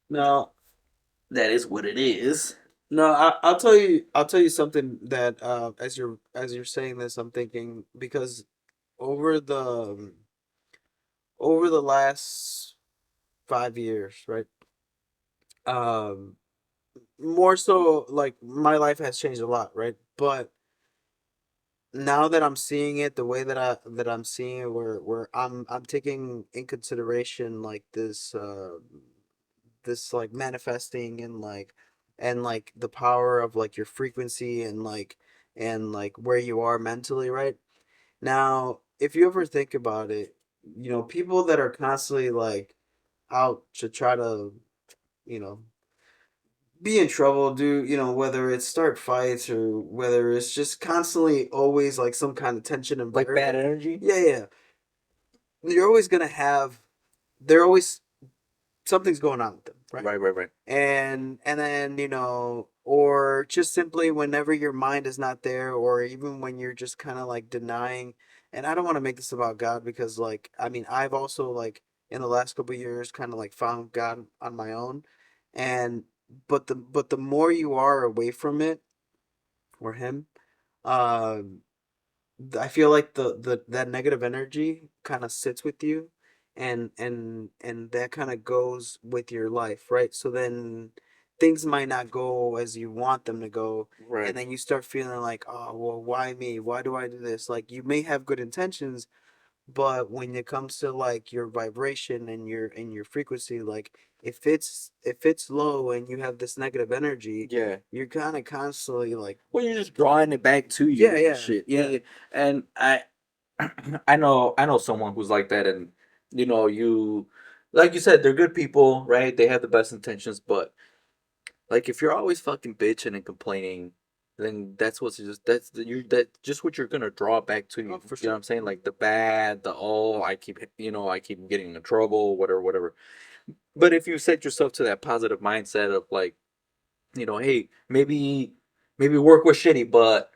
no, that is what it is. No, I'll tell you something that as you're saying this, I'm thinking because over the over the last 5 years, right? Um, More so like my life has changed a lot, right? But now that I'm seeing it the way that I'm seeing it, where I'm taking in consideration like this like manifesting and like the power of like your frequency and like where you are mentally, right? Now, if you ever think about it, people that are constantly like out to try to, you know, be in trouble, do, whether it's start fights or whether it's just constantly always like some kind of tension Like bad environment. energy. Yeah, yeah. You're always gonna have they're always something's going on with them, right? Right, right, right. And then or just simply whenever your mind is not there, or even when you're just kind of like denying. And I don't want to make this about God because like I mean I've also like in the last couple of years kind of like found God on my own, and but the more you are away from it or him, um I feel like the that negative energy kind of sits with you, and that kind of goes with your life, right? So then things might not go as you want them to go, and Right. then you start feeling like, oh, well, why me? Why do I do this? Like you may have good intentions, but when it comes to like your vibration and your frequency, like if it's low and you have this negative energy, Yeah. you're kind of constantly like, Well, you're just drawing it back to you yeah, and yeah, shit. Yeah, yeah. yeah. And I know someone who's like that, and you like you said, they're good people, right? They have the best intentions, but like if you're always fucking bitching and complaining, then that's just what you're gonna draw back to Oh, you. for You know what sure. I'm saying? Like the bad, the oh, I keep getting in trouble, whatever, whatever. But if you set yourself to that positive mindset of like, hey, maybe work was shitty, but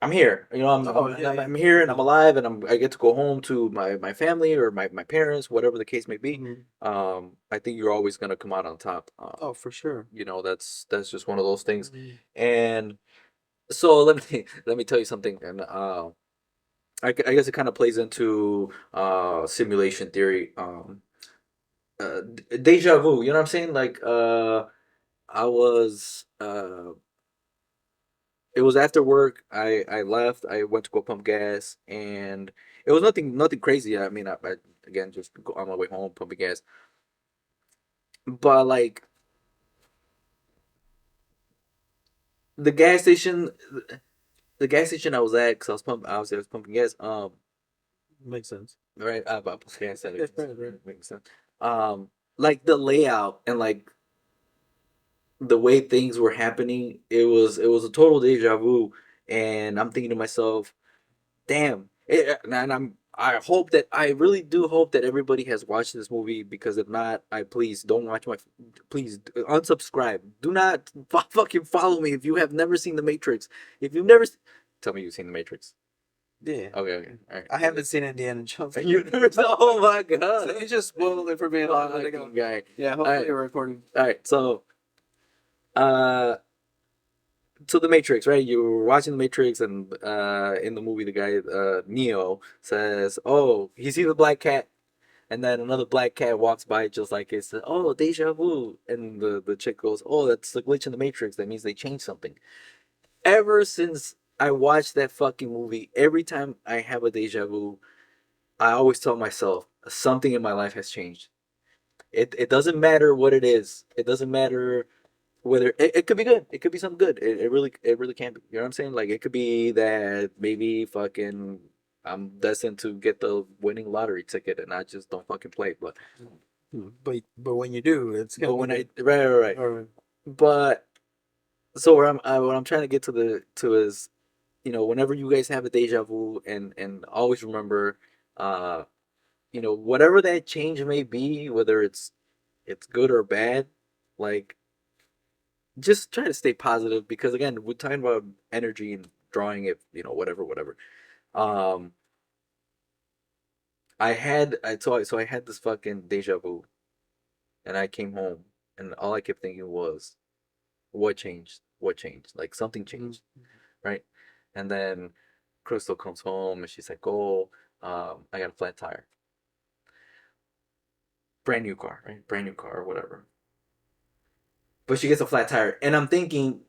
I'm here. Oh yeah, I'm yeah. here and I'm alive, and I get to go home to my family or my parents, whatever the case may be. Mhm. I think you're always gonna come out on top. Oh, for sure. That's just one of those things. Mhm. And so let me tell you something, and I guess it kind of plays into simulation theory. Deja vu. You know what I'm saying? Like I was it was after work. I left. I went to go pump gas, and it was nothing crazy. I mean, I again just go on my way home pumping gas. But like the gas station, the gas station I was at, because I was pumping gas. Makes sense. Right, about gas Yeah, right, right. makes sense. Like the layout and like the way things were happening, it was a total deja vu, and I'm thinking to myself, damn. I really do hope that everybody has watched this movie, because if not, I please don't watch please unsubscribe. Do not fucking follow me if you have never seen The Matrix. If you've never, tell me you've seen The Matrix. Yeah. Okay, okay, all right. I haven't seen Indiana Jones. Oh my god! So you just spoiled it for me a long time ago. Guy. Yeah, All hopefully right, you're recording. all right. Uh, so the Matrix, right? You were watching the Matrix, and in the movie, the guy Neo says, "Oh, he sees a black cat." And then another black cat walks by just like it says, "Oh, deja vu." And the chick goes, "Oh, that's the glitch in the Matrix. That means they changed something." Ever since I watched that fucking movie, every time I have a deja vu, I always tell myself something in my life has changed. It doesn't matter what it is. It doesn't matter whether it could be good. It could be something good. It really can be. You know what I'm saying? Like it could be that maybe fucking I'm destined to get the winning lottery ticket and I just don't fucking play. But when you do, it's But gonna be when I good. right. Or But so what I'm trying to get to is, whenever you guys have a deja vu, and always remember, uh, whatever that change may be, whether it's good or bad, like just try to stay positive because again, we're talking about energy and drawing it, whatever. Um, I had this fucking deja vu, and I came home, and all I kept thinking was, what changed? What changed? Like something changed, right? And then Crystal comes home and she's like, "Oh, I got a flat tire, brand new car, right? Brand new car, or whatever." But she gets a flat tire, and I'm thinking,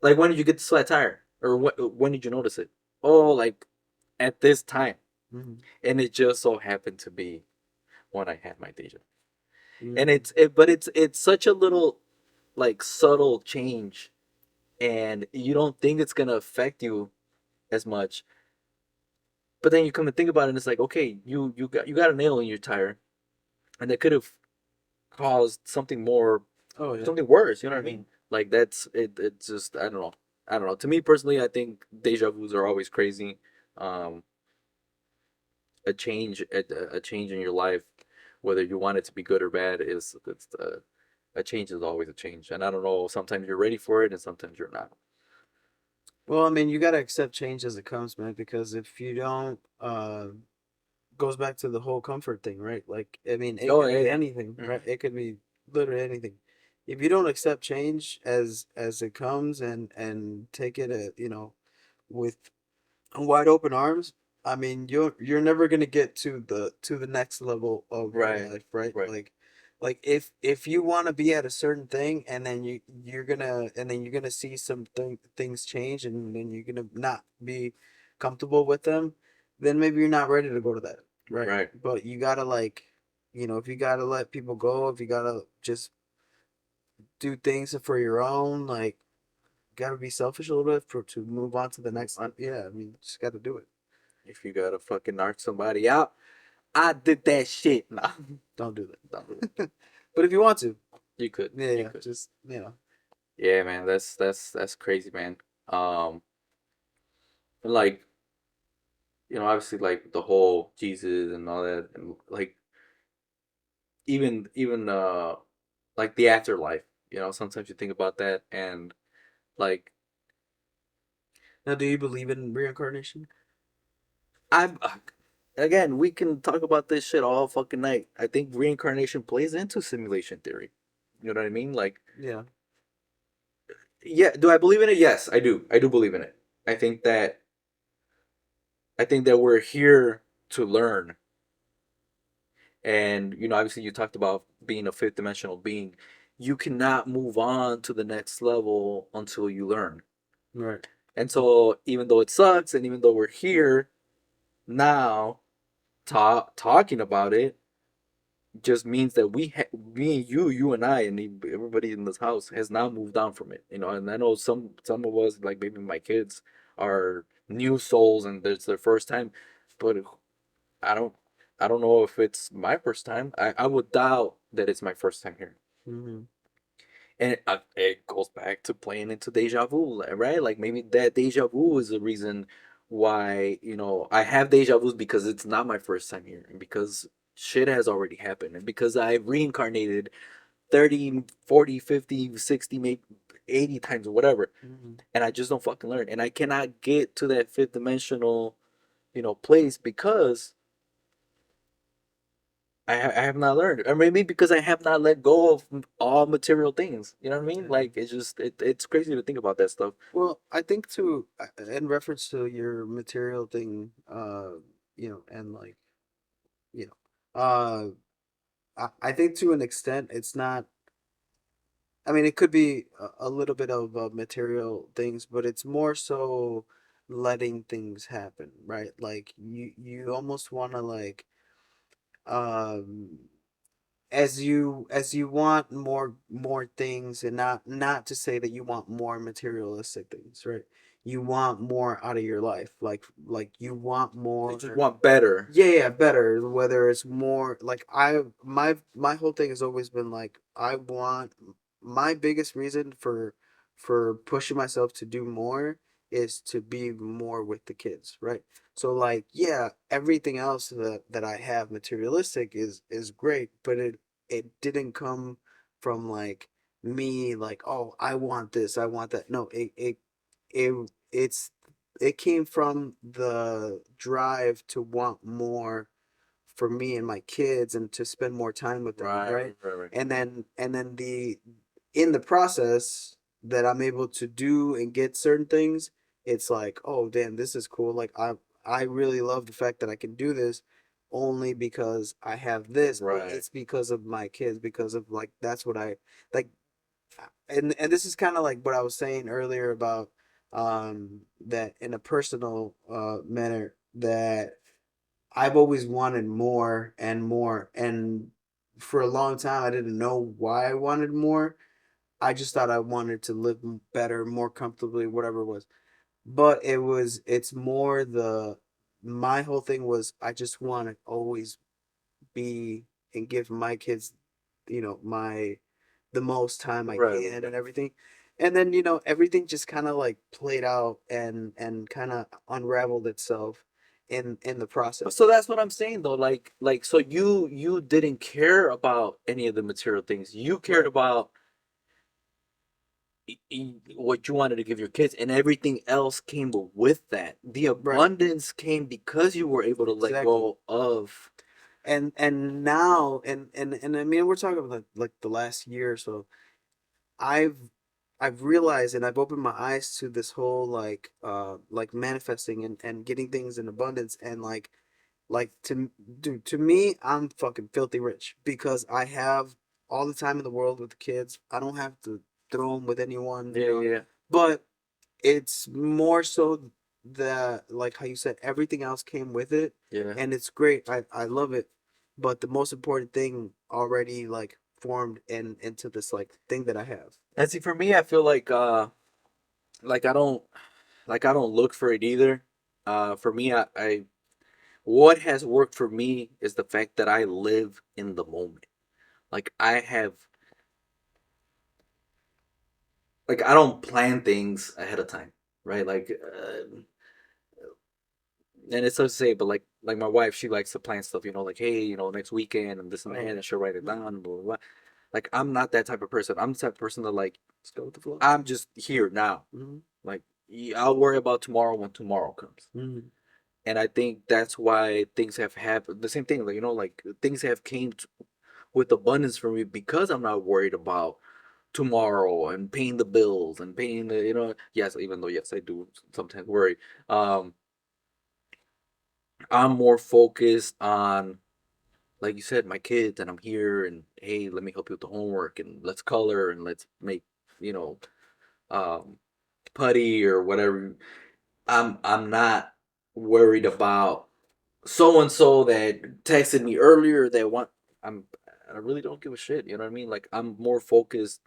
like, when did you get this flat tire, or when did you notice it? Oh, like at this time, Mhm. and it just so happened to be when I had my deja. And Mhm. but it's such a little like subtle change, and you don't think it's gonna affect you as much. But then you come and think about it, and it's like, okay, you got a nail in your tire, and that could have caused something more, Oh yeah. something worse. You know what I Mhm. mean? Like that's it. It's just I don't know. I don't know. To me personally, I think deja vu's are always crazy. Um, a change in your life, whether you want it to be good or bad, is it's a change is always a change. And I don't know. Sometimes you're ready for it, and sometimes you're not. Well, I mean, you gotta accept change as it comes, man. Because if you don't, goes back to the whole comfort thing, right? Like, I mean, it Oh could yeah, be yeah. anything, right? Mhm. It could be literally anything. If you don't accept change as it comes and take it, with wide open arms, I mean, you're never gonna get to the next level of your Right, life, right? right, Like if you want to be at a certain thing, and then you're gonna see things change, and then you're gonna not be comfortable with them, then maybe you're not ready to go to that, right? right. But you gotta, like, if you gotta let people go, if you gotta just do things for your own, like, gotta be selfish a little bit to move on to the Move next. on. Yeah, I mean, just gotta do it. If you gotta fucking knock somebody out, I did that shit. Nah, Don't do don't do that. But if you want to, it. You could, yeah, you yeah, could. just Yeah, man, that's crazy, man. Um, like obviously, like the whole Jesus and all that, and like even like the afterlife. Sometimes you think about that, and like Now, do you believe in reincarnation? I'm again, we can talk about this shit all fucking night. I think reincarnation plays into simulation theory. You know what I mean? Like, Yeah. yeah, do I believe in it? Yes, I do. I do believe in it. I think that I think that we're here to learn. And obviously you talked about being a fifth dimensional being. You cannot move on to the next level until you learn. Right. And so even though it sucks and even though we're here now talking about it just means that me, you and I and everybody in this house has now moved on from it. And I know some of us, like maybe my kids, are new souls and it's their first time, but I don't I don't know if it's my first time. I would doubt that it's my first time here. Mm-hmm. And it goes back to playing into deja vu, right? Like maybe that deja vu is the reason why I have deja vus, because it's not my first time here, and because shit has already happened, and because I've reincarnated 30, 40, 50, 60, maybe 80 times or whatever, Mm-hmm. and I just don't fucking learn, and I cannot get to that fifth dimensional, place because I have not learned, or maybe because I have not let go of all material things. You know what I mean? Yeah. Like it's crazy to think about that stuff. Well, I think too, in reference to your material thing, and like, you know, I think to an extent, it's not. I mean, it could be a little bit of material things, but it's more so letting things happen, right? Like you almost want to like, um as you want more things, and not to say that you want more materialistic things, right? You want more out of your life, like you want They just more. want better. Yeah, yeah, better. Whether it's more like my whole thing has always been like I want my biggest reason for pushing myself to do more is to be more with the kids, right? So like, yeah, everything else that I have materialistic is great, but it didn't come from like me like, oh, I want this, I want that. No, it's it came from the drive to want more for me and my kids and to spend more time with them, Right, right? right, right. And then the in the process that I'm able to do and get certain things, it's like, oh damn, this is cool. Like I really love the fact that I can do this only because I have this, but Right. it's because of my kids, because of like that's what I like. And this is kind of like what I was saying earlier about that in a personal manner, that I've always wanted more and more, and for a long time I didn't know why I wanted more. I just thought I wanted to live better, more comfortably, whatever it was. But it's more my whole thing was I just want to always be and give my kids, my the most time I Right, can right. and everything. And then, everything just kind of like played out and kind of unraveled itself in the process. So that's what I'm saying though. Like so you didn't care about any of the material things. You cared Right. about what you wanted to give your kids, and everything else came with that. The Right. abundance came because you were able to let Exactly. go of. And now and I mean we're talking about like the last year or so. I've I've realized and I've opened my eyes to this whole like manifesting and getting things in abundance, and like to me, I'm fucking filthy rich because I have all the time in the world with the kids. I don't have to throw them with anyone, Yeah, yeah, but it's more so the like how you said everything else came with it, yeah. and it's great. I love it, but the most important thing already like formed into this like thing that I have. And see, for me, I feel like I don't look for it either. For me, I what has worked for me is the fact that I live in the moment. Like I have, like I don't plan things ahead of time, right? And it's so to say, but like my wife, she likes to plan stuff, like hey, next weekend and this and that, Oh, and she'll write it down, mhm, blah blah blah. Like I'm not that type of person. I'm the type of person that like let's go with the flow. I'm just here now. Hmm. Like I'll worry about tomorrow when tomorrow comes. Hmm. And I think that's why things have happened. The same thing, like like things have came with abundance for me because I'm not worried about tomorrow and paying the bills and paying the yes, even though yes I do sometimes worry. um I'm more focused on, like you said, my kids, and I'm here, and hey, let me help you with the homework, and let's color, and let's make you know um putty or whatever. I'm not worried about so and so that texted me earlier that want I'm I really don't give a shit, you know what I mean? Like I'm more focused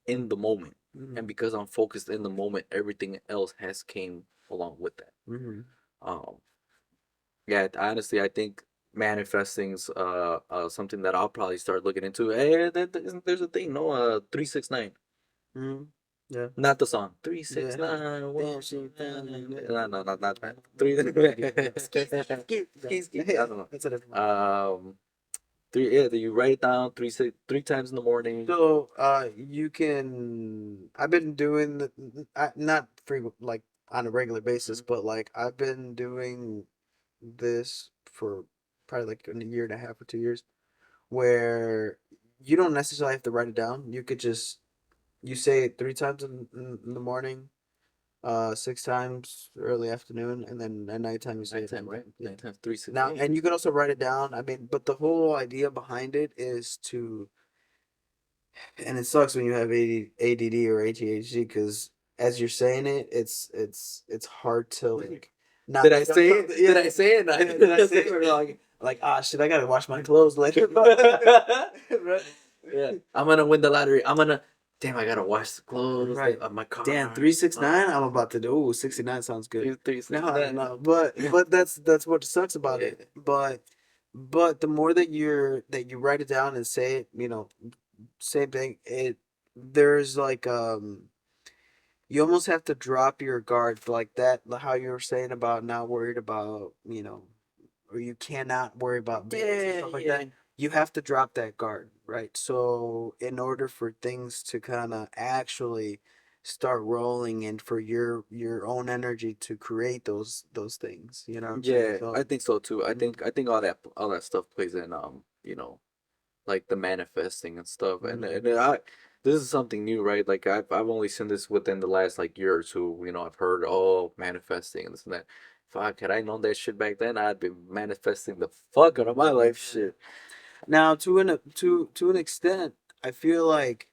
in the moment. Hmm. And because I'm focused in the moment, everything else has came along with that. Hmm. Um yeah, honestly I think manifesting's something that I'll probably start looking into. Hey, there's a thing, no 369. Hmm. Yeah. Not the song. Yeah. 369. Damn, she. No, no, not that. Three. I don't know. That's a different one. Three. Yeah, you write it down three times in the morning. So, you can. I've been doing not frequent, like on a regular basis, Mhm. but like I've been doing. this for probably like a year and a half or 2 years, where you don't necessarily have to write it down. You could just you say it 3 times in the morning, 6 times early afternoon, and then at nighttime you say it Nighttime, one right? time. Yeah. Nighttime, 3 6. Now, and you can also write it down. I mean, but the whole idea behind it is to, and it sucks when you have ADD or ADHD because as you're saying it, it's hard to like not Did I say it? yeah, Did I say it? did I say it? Or like ah shit, I gotta wash my clothes later. Right? Yeah, I'm gonna win the lottery. I'm gonna. Damn, I gotta wash the clothes Right. of my car. Damn, 369. I'm about to do. Ooh, 69 sounds good. Three, six, No, nine. no, but that's what sucks about Yeah. it. But the more that you write it down and say it, same thing. There's like you almost have to drop your guard like that. How you were saying about not worried about or you cannot worry about bills and Yeah, stuff like yeah. that. You have to drop that guard, right? So in order for things to kind of actually start rolling and for your own energy to create those things, you know what I'm saying? Yeah, I So think so too. I mhm, think I think all that stuff plays in like the manifesting and stuff. And mhm. and I this is something new, right? Like I've only seen this within the last like year or two. I've heard manifesting and this and that. Fuck, had I known that shit back then, I'd be manifesting the fuck out of my life shit. Now to an extent, I feel like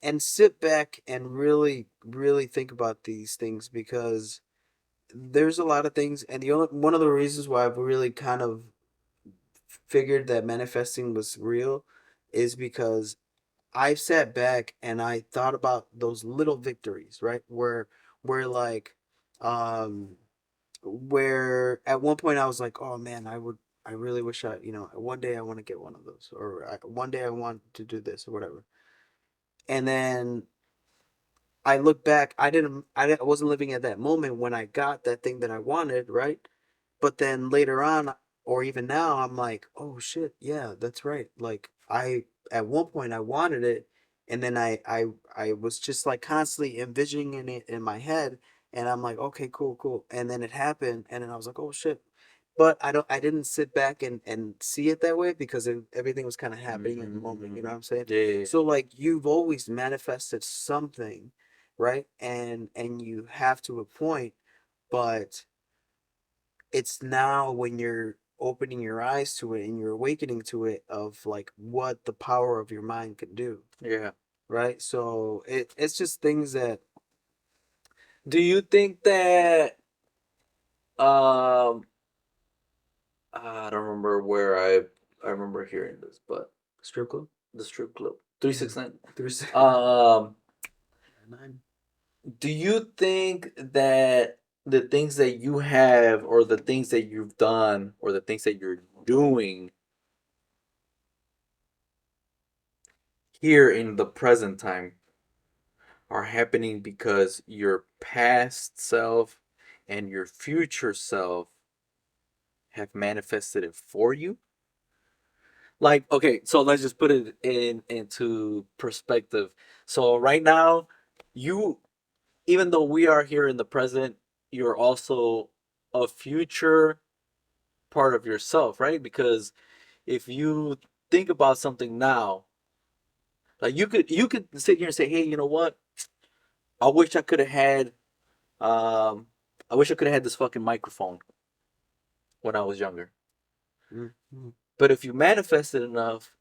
and sit back and really think about these things because there's a lot of things, and one of the reasons why I've really kind of figured that manifesting was real is because I sat back and I thought about those little victories, right? Where like um where at one point I was like, oh man, I really wish one day I want to get one of those, or one day I want to do this or whatever. And then I look back, I wasn't living at that moment when I got that thing that I wanted, right? But then later on, or even now, I'm like, oh shit, yeah, that's right. Like at one point I wanted it, and then I was just like constantly envisioning it in my head, and I'm like, okay, cool, cool. And then it happened, and then I was like, oh shit. But I didn't sit back and see it that way because everything was kind of happening in the moment. You know what I'm saying? Yeah, yeah, So like you've always manifested something, right? And you have to a point, but it's now when you're opening your eyes to it and you're awakening to it of like what the power of your mind can do, yeah. right? So it's just things that Do you think that um I don't remember where I remember hearing this, but strip club. the strip club Mhm. 369. There's Um, nine. do you think that the things that you have or the things that you've done or the things that you're doing here in the present time are happening because your past self and your future self have manifested it for you? Like, okay, so let's just put it into perspective. So right now, you even though we are here in the present, you're also a future part of yourself, right? Because if you think about something now, like you could sit here and say, hey, you know what? I wish I could have had um I wish I could have had this fucking microphone when I was younger. Mm-hmm. But if you manifest it enough,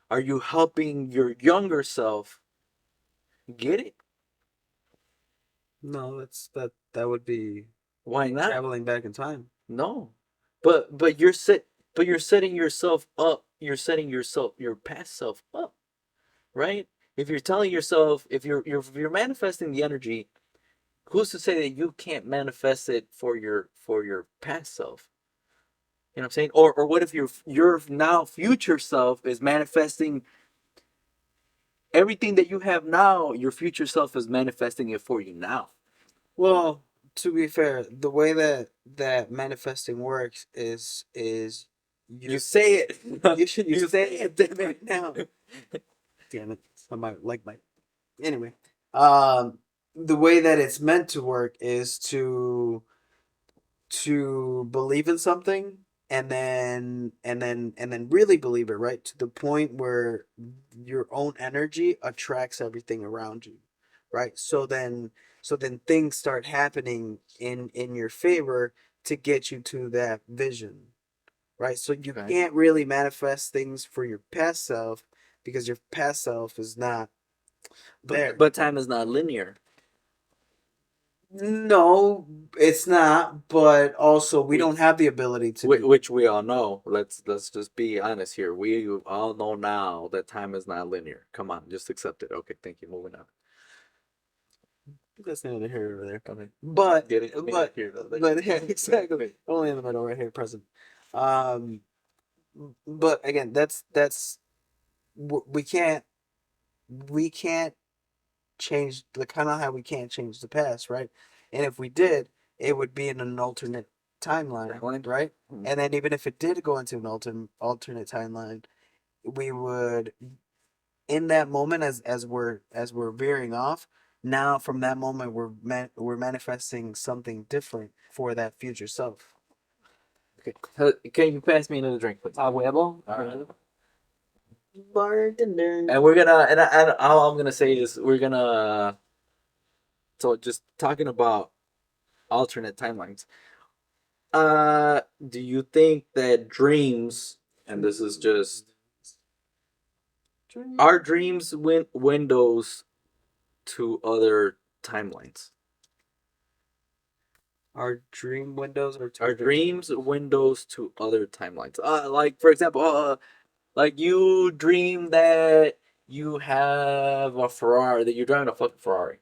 are you helping your younger self get it? No, that would be Why not? traveling back in time. No. But you're setting yourself up. You're setting yourself your past self up, right? If you're telling yourself if you're manifesting the energy, who's to say that you can't manifest it for your past self? You know what I'm saying? Or what if your now future self is manifesting everything that you have now, your future self is manifesting it for you now. Well, to be fair, the way that manifesting works is You you say it. you You say say it it. right now. Damn it. Somebody like my anyway. The way that it's meant to work is to believe in something and then really believe it, right? To the point where your own energy attracts everything around you, right? So then things start happening in your favor to get you to that vision, right? So you Okay. can't really manifest things for your past self because your past self is not there. But time is not linear. No, it's not. But also, we We don't have the ability to do. which we all know. Let's just be honest here. We all know now that time is not linear. Come on, just accept it. Okay, thank you. Moving on. That's neither here nor there. Okay. But Get it? but Here, but yeah, exactly. Only in the middle, right here, present. Um, but again, that's we can't change the kind of how we can't change the past, right? And if we did, it would be in an alternate timeline, Timeline? right? Mhm. And then even if it did go into an alternate timeline, we would in that moment as we're veering off. Now from that moment we're manifesting something different for that future self. Okay. Can you pass me another drink, please? Huevo. All right. Bartender. And we're gonna and all I'm gonna say is we're gonna so just talking about alternate timelines. Do you think that dreams, and this is just our dreams windows to other timelines? Our dream windows are Our dreams windows to other timelines. Like for example, like you dream that you have a Ferrari, that you're driving a fucking Ferrari.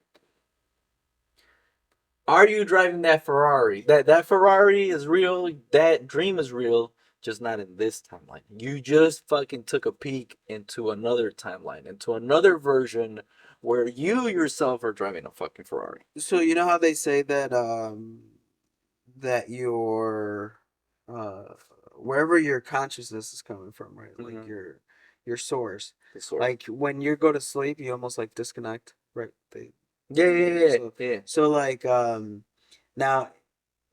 Are you driving that Ferrari? That Ferrari is real. That dream is real, just not in this timeline. You just fucking took a peek into another timeline, into another version where you yourself are driving a fucking Ferrari. So you know how they say that your uh wherever your consciousness is coming from, right? Like Mhm. your source. The source. Like when you go to sleep, you almost like disconnect, right? Yeah. So like now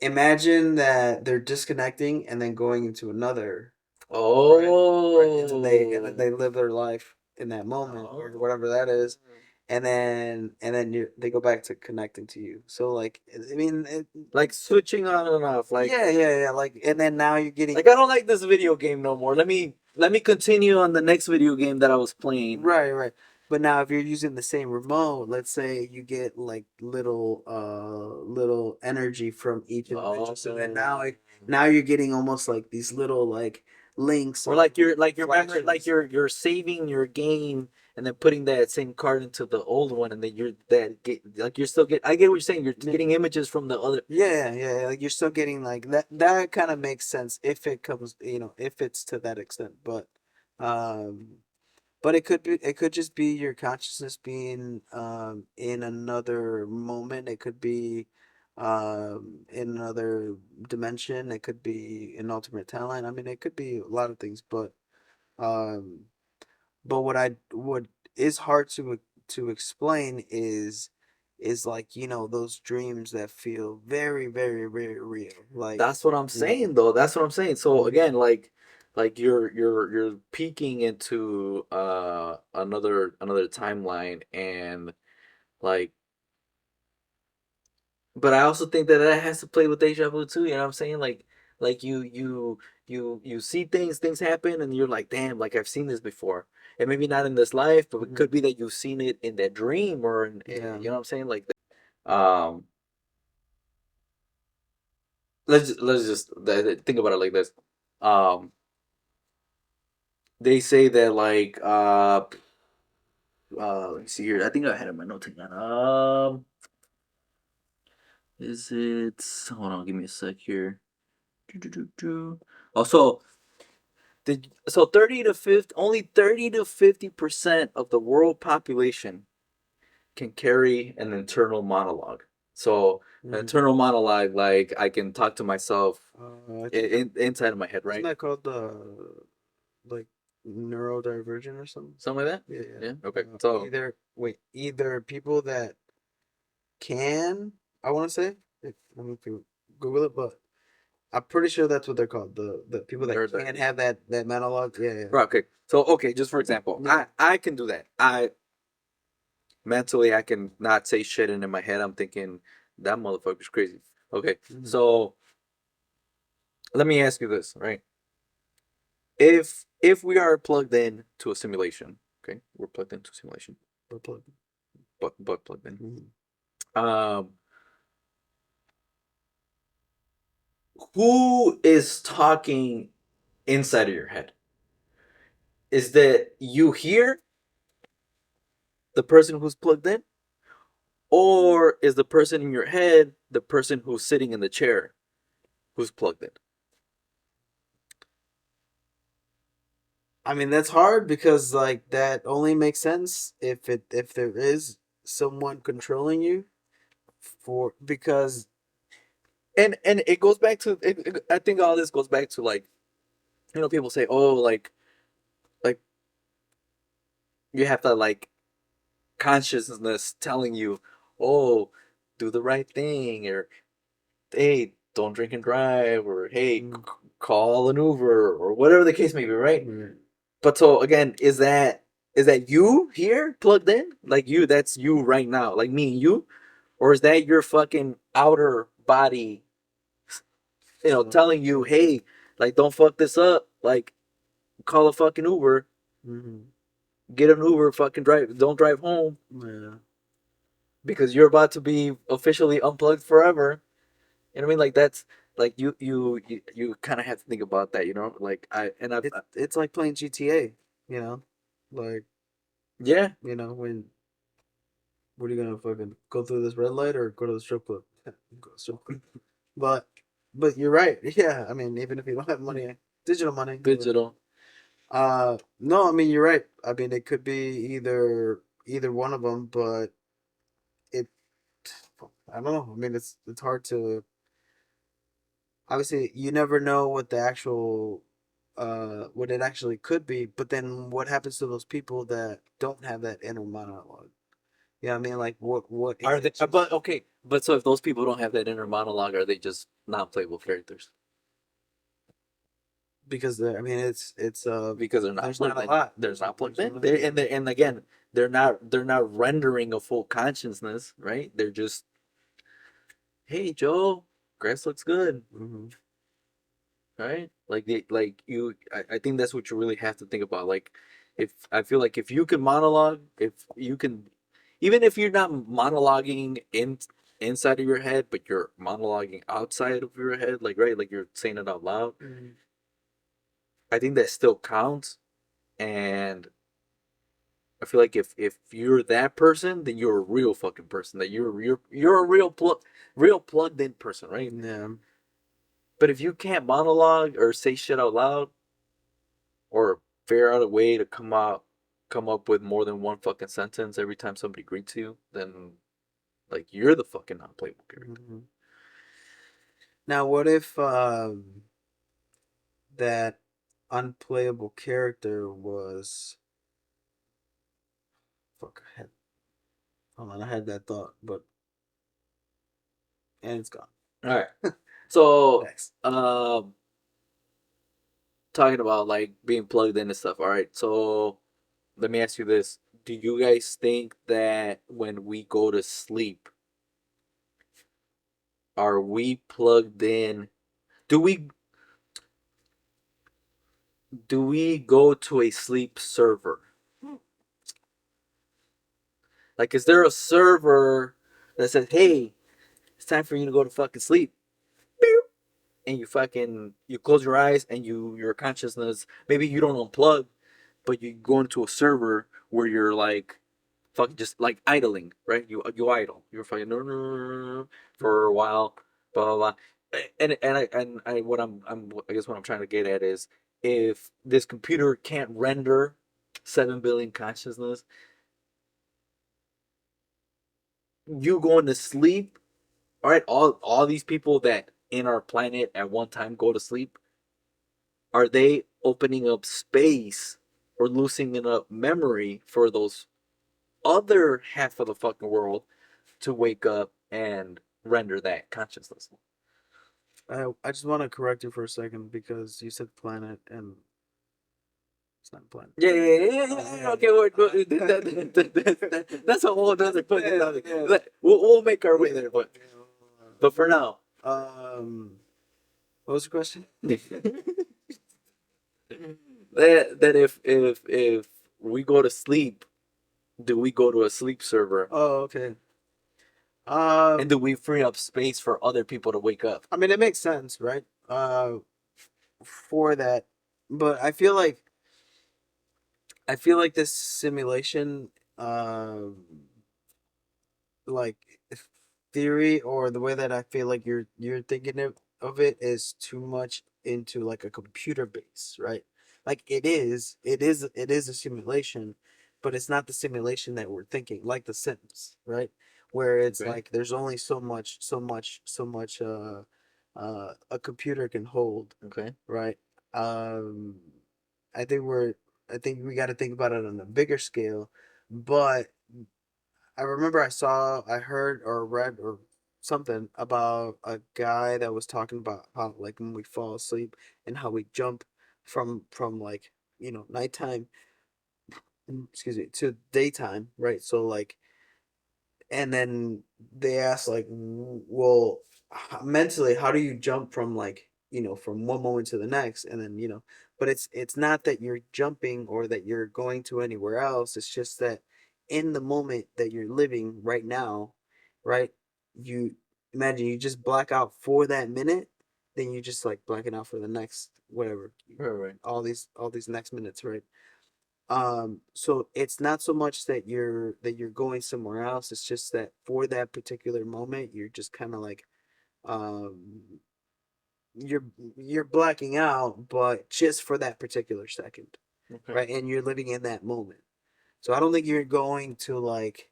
imagine that they're disconnecting and then going into another, right? And then they live their life in that moment or whatever that is, and then they go back to connecting to you. So like I mean, Like switching on and off. Like yeah. Like and then now you're getting I don't like this video game no more. Let me continue on the next video game that I was playing. right. But now if you're using the same remote, let's say you get like little energy from each individual. So then now you're getting almost like these little like links Or like you're flashes. like you're saving your game and then putting that same card into the old one and then you're still get I get what you're saying. You're getting images from the other. Yeah. Like you're still getting like that. That kind of makes sense if it comes, if it's to that extent. Um, but it could just be your consciousness being in another moment. It could be in another dimension. It could be an ultimate talent. I mean, it could be a lot of things. Um, but what is hard to explain is like those dreams that feel very very very real. Like That's what I'm saying though. That's what I'm saying. So again, like you're peeking into another timeline and like but I also think that that has to play with deja vu too. You know what I'm saying? Like you see things happen, and you're like, damn, like I've seen this before, and maybe not in this life, but it could be that you've seen it in that dream or in, Yeah. you know what I'm saying? Like, um, let's just think about it like this. Um, they say that like let me see here. I think I had it in my notes. Hang on. Is it? Hold on, give me a sec here. Also, so 30 to 50% of the world population can carry an internal monologue. So an internal monologue, like I can talk to myself inside of my head, Isn't right? that called like neurodivergent or something? Something like that. Yeah. Yeah. Okay. So Either people that can, I want to say, let me Google it, but I'm pretty sure that's what they're called. The people that They're can't the have that monologue. Yeah, yeah. right. Okay. So okay, just for example, Yeah. I can do that. I mentally I can not say shit, and in my head I'm thinking that motherfucker's crazy. Okay. Mhm. So let me ask you this, right? If we are plugged in to a simulation, okay, we're plugged into a simulation, But plug. but plugged in. Mhm. Um, who is talking inside of your head? Is that you hear the person who's plugged in, or is the person in your head the person who's sitting in the chair who's plugged in? I mean, that's hard because like that only makes sense if there is someone controlling you for because And it goes back to I think all this goes back to like people say, oh, like you have to like consciousness telling you, oh, do the right thing, or hey, don't drink and drive, or hey, mm, call an Uber, or whatever the case may be, right? mm, But so again, is that you here plugged in? Like you, that's you right now, like me and you, or is that your fucking outer body, telling you, hey, like don't fuck this up, like call a fucking Uber, mhm, get an Uber, fucking drive, don't drive home yeah. because you're about to be officially unplugged forever. You know what I mean? Like that's like you kind of have to think about that, Like It's like playing GTA, you know, like yeah, when what are you gonna fucking go through this red light or go to the strip club? Go to the strip club. But but you're right. Yeah, I mean, even if you don't have money, digital money. digital. No, I mean you're right. I mean it could be either one of them, but it I don't know. I mean it's hard to obviously you never know what the actual what it actually could be, but then what happens to those people that don't have that inner monologue? Yeah, I mean like what is Are it they? just But okay, but so if those people don't have that inner monologue, are they just non-playable characters because I mean it's because they're not there's not plugged a in? lot. They're not plugged There's in. not And again, they're not rendering a full consciousness, right? They're just, hey Joe, grass looks good, hmm right? I think that's what you really have to think about. Like, if I feel like if you can monologue, if you can, even if you're not monologuing inside of your head, but you're monologuing outside of your head, like right, like you're saying it out loud. hmm I think that still counts, and I feel like if you're that person, then you're a real fucking person. That you're a real plugged in person, right? Yeah. But if you can't monologue or say shit out loud, or figure out a way to come up with more than one fucking sentence every time somebody greets you, then like you're the fucking non-playable character. hmm Now, what if that unplayable character was fuck? Hold on, I had that thought, but and it's gone. All right. So, Next. talking about like being plugged in and stuff. All right. So, let me ask you this: do you guys think that when we go to sleep, are we plugged in? Do we do we go to a sleep server? Like, is there a server that says, "Hey, it's time for you to go to fucking sleep," and you close your eyes and your consciousness, maybe you don't unplug, but you go into a server where you're like fucking just like idling, right? You idle. You're fucking for a while, blah blah blah. And I guess what I'm trying to get at is if this computer can't render 7 billion consciousness, you going to sleep, all right? All these people that in our planet at one time go to sleep, are they opening up space or loosening up memory for those other half of the fucking world to wake up and render that consciousness? I just want to correct you for a second because you said planet and it's not a planet. Yeah, yeah, yeah, yeah, yeah, yeah. Okay, that's a whole other fucking topic. We'll make our way there, but for now, What was the question? that if we go to sleep, do we go to a sleep server, Oh, okay. and do we free up space for other people to wake up? I mean, it makes sense, right? For that, but I feel like this simulation, like theory, or the way that I feel like you're thinking of it is too much into like a computer base, right? Like it is a simulation, but it's not the simulation that we're thinking, like The Sims, right? Where it's Okay. like there's only so much a computer can hold, Okay. right? Um, I think we're I think we got to think about it on a bigger scale, but I remember I heard or read or something about a guy that was talking about how like when we fall asleep and how we jump from like nighttime, excuse me, to daytime, right? So like, and then they asked like, well, mentally, how do you jump from like from one moment to the next, and then but it's not that you're jumping or that you're going to anywhere else. It's just that in the moment that you're living right now, right? You imagine you just black out for that minute, then you just like blacking out for the next whatever, Right, right. all these next minutes, right? So it's not so much that you're going somewhere else. It's just that for that particular moment you're just kind of like um you're you're blacking out, but just for that particular second, Okay. right? And you're living in that moment. So I don't think you're going to like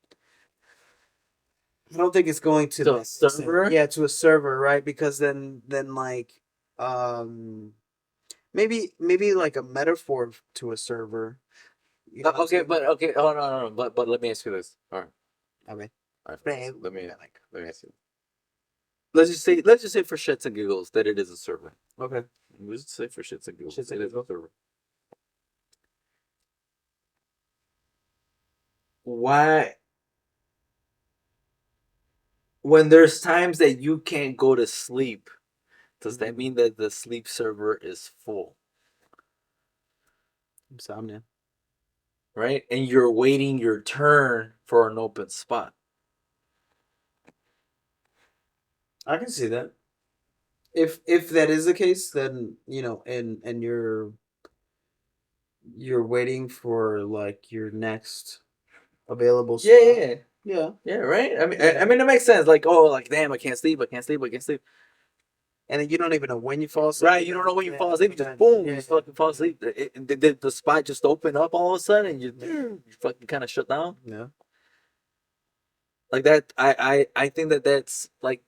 I don't think it's going to So a that extent. server? Yeah, to a server, right? Because then like um maybe like a metaphor to a server, you know what I'm Okay, saying? but okay, oh no, but let me ask you this. Okay. All right, Right. let me ask you. Let's just say for shits and giggles that it is a server. Okay. Let's just say for shits and giggles Shits it and is a giggles. server. Why, when there's times that you can't go to sleep, does that Mhm. mean that the sleep server is full, Insomnia. right? And you're waiting your turn for an open spot. I can see that. If that is the case, then and you're waiting for like your next available Yeah, spot. yeah, yeah. Yeah. Yeah, right. I mean, I Yeah. mean, it makes sense. Like, oh, like damn, I can't sleep, I can't sleep, I can't sleep. And then you don't even know when you fall asleep. Right, you don't know when you fall asleep. You just boom, you just fucking fall asleep. The spot just open up all of a sudden, and you fucking kind of shut down Yeah. like that. I think that that's like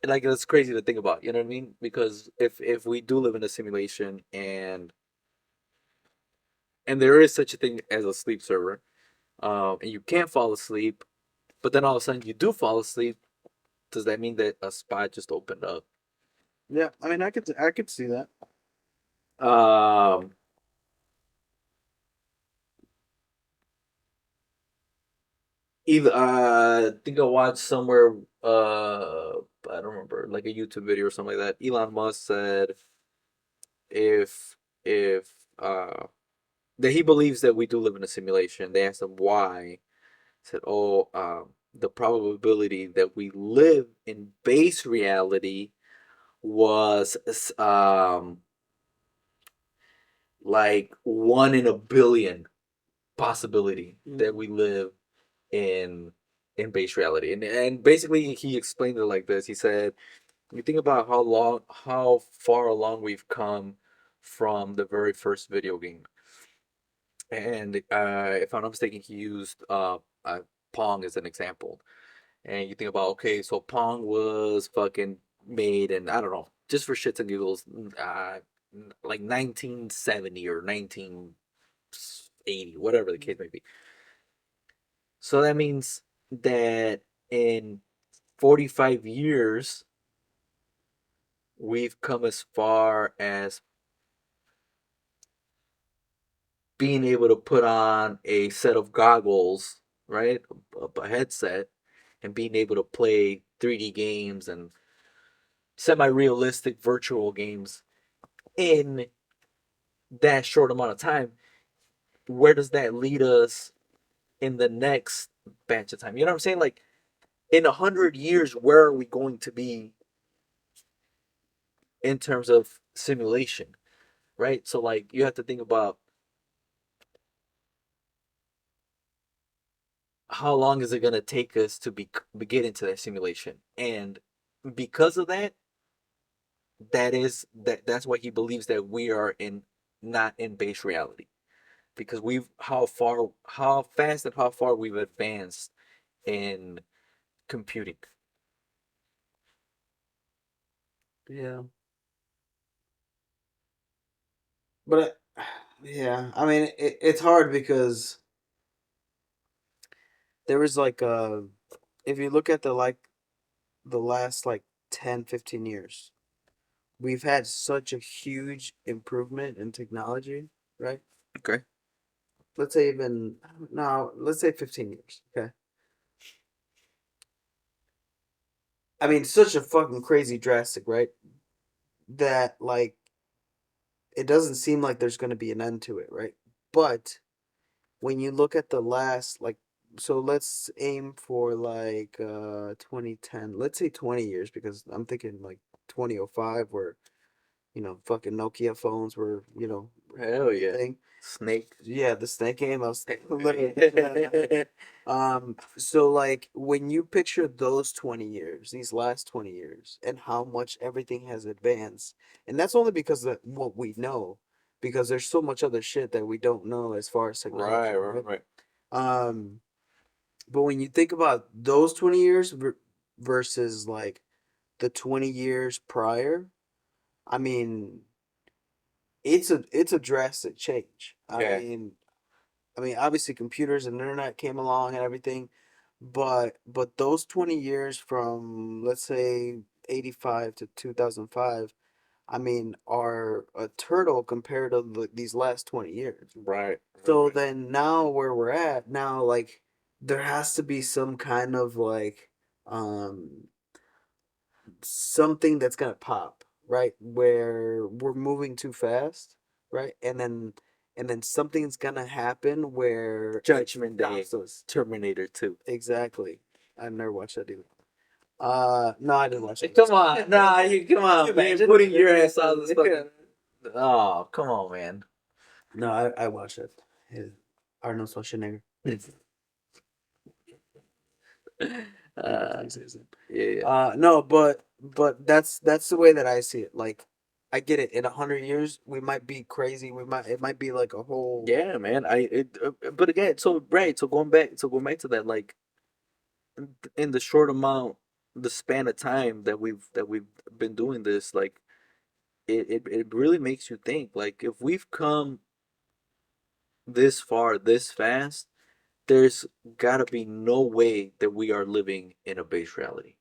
that's crazy to think about. You know what I mean? Because if we do live in a simulation, and there is such a thing as a sleep server, and you can't fall asleep, but then all of a sudden you do fall asleep, does that mean that a spot just opened up? Yeah. I mean, I could see that. Um, either I think I watched somewhere, I don't remember, like a YouTube video or something like that. Elon Musk said if if that he believes that we do live in a simulation. They asked him why. He said, "Oh, the probability that we live in base reality was like 1 in a billion possibility that we live in base reality." And basically he explained it like this. He said, you think about how far along we've come from the very first video game. And if I'm not mistaken, he used Pong as an example. And you think about, okay, so Pong was fucking made, and I don't know, just for shits and giggles, like 1970 or 1980, whatever the case may be. So that means that in 45 years, we've come as far as being able to put on a set of goggles, right? A headset, and being able to play 3D games and semi realistic virtual games in that short amount of time. Where does that lead us in the next batch of time? You know what I'm saying? Like, in 100 years, where are we going to be in terms of simulation, right? So, like, you have to think about how long is it going to take us to get into that simulation, and because of that, that's why he believes that we are in not in base reality, because we've how fast and how far we've advanced in computing. Yeah, but yeah, I mean it's hard because there was like if you look at the last like 10, 15 years, we've had such a huge improvement in technology, right? Okay. Let's say even no, let's say 15 years. Okay. I mean, such a fucking crazy drastic, right? That like it doesn't seem like there's going to be an end to it, right? But when you look at the last like so let's aim for like 2010. Let's say 20 years because I'm thinking like 2005 where fucking Nokia phones were, Hell a yeah. thing. Snake. Yeah, the snake game. I was literally thinking that. So like when you picture those 20 years, these last 20 years, and how much everything has advanced, and that's only because of what we know, because there's so much other shit that we don't know as far as Right, technology, right, right? right. Um, but when you think about those 20 years versus like the 20 years prior, I mean, it's a drastic change. Yeah. I mean, obviously computers and internet came along and everything, but those 20 years from let's say 85 to 2005, I mean, are a turtle compared to these last 20 years. Right, right, So right. then now where we're at now, like there has to be some kind of like um something that's gonna pop, right? Where we're moving too fast, right? And then something's gonna happen where it Judgment Day. stops us. Terminator 2. Exactly. I've never watched that either. No, I didn't watch it. Come on, nah, you come Can you on, man. imagine? Putting your ass on this fucking. Oh, come on, man. No, I watched it. Yeah. Arnold Schwarzenegger. Favorite uh, thing says it. yeah, No, but that's the way that I see it. Like, I get it. In 100 years, we might be crazy. It might be like a whole. yeah, man. But again, so right, so going back to that, like, in the short amount, the span of time that we've been doing this, like, it really makes you think, like, if we've come this far this fast, there's gotta be no way that we are living in a base reality.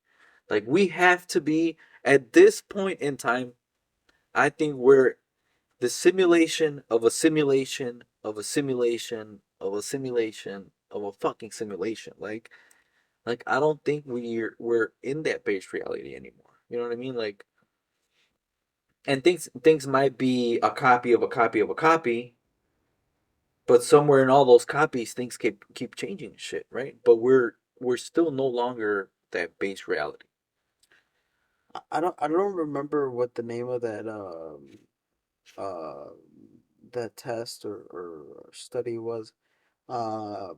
Like, we have to be at this point in time. I think we're the simulation of a simulation of a simulation of a simulation of a fucking simulation. Like, I don't think we're in that base reality anymore. You know what I mean? Like, and things might be a copy of a copy of a copy, but somewhere in all those copies, things keep changing and shit, right? But we're still no longer that base reality. I don't remember what the name of uh that test or study was. Uh,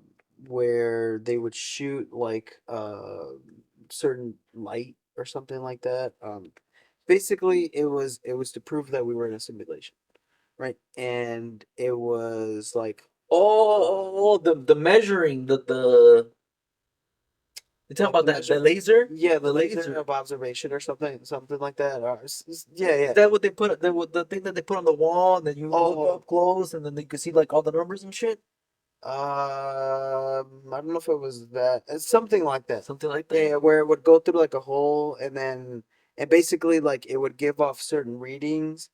where they would shoot like certain light or something like that. Basically, it was to prove that we were in a simulation, right? And it was like Oh, the measuring the you talking like about the that measure, the laser? yeah, the The laser laser. of observation or something like that. Yeah, Is yeah. that what they put the thing that they put on the wall, and then you look Oh, up close and then you can see like all the numbers and shit? I don't know if it was that. It's something like that. Something like Yeah, that? yeah, where it would go through like a hole, and then and basically like it would give off certain readings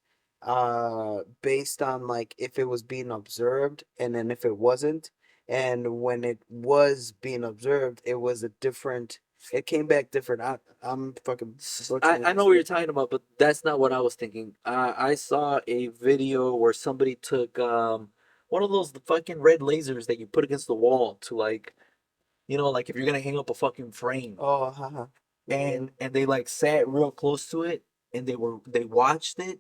based on like if it was being observed and then if it wasn't, and when it was being observed it was a different, it came back different. I'm fucking I butchering know this. what you're talking about, but that's not what I was thinking. I saw a video where somebody took one of those fucking red lasers that you put against the wall to like, like if you're gonna hang up a fucking frame, Oh, haha. Yeah. and they like sat real close to it, and they watched it,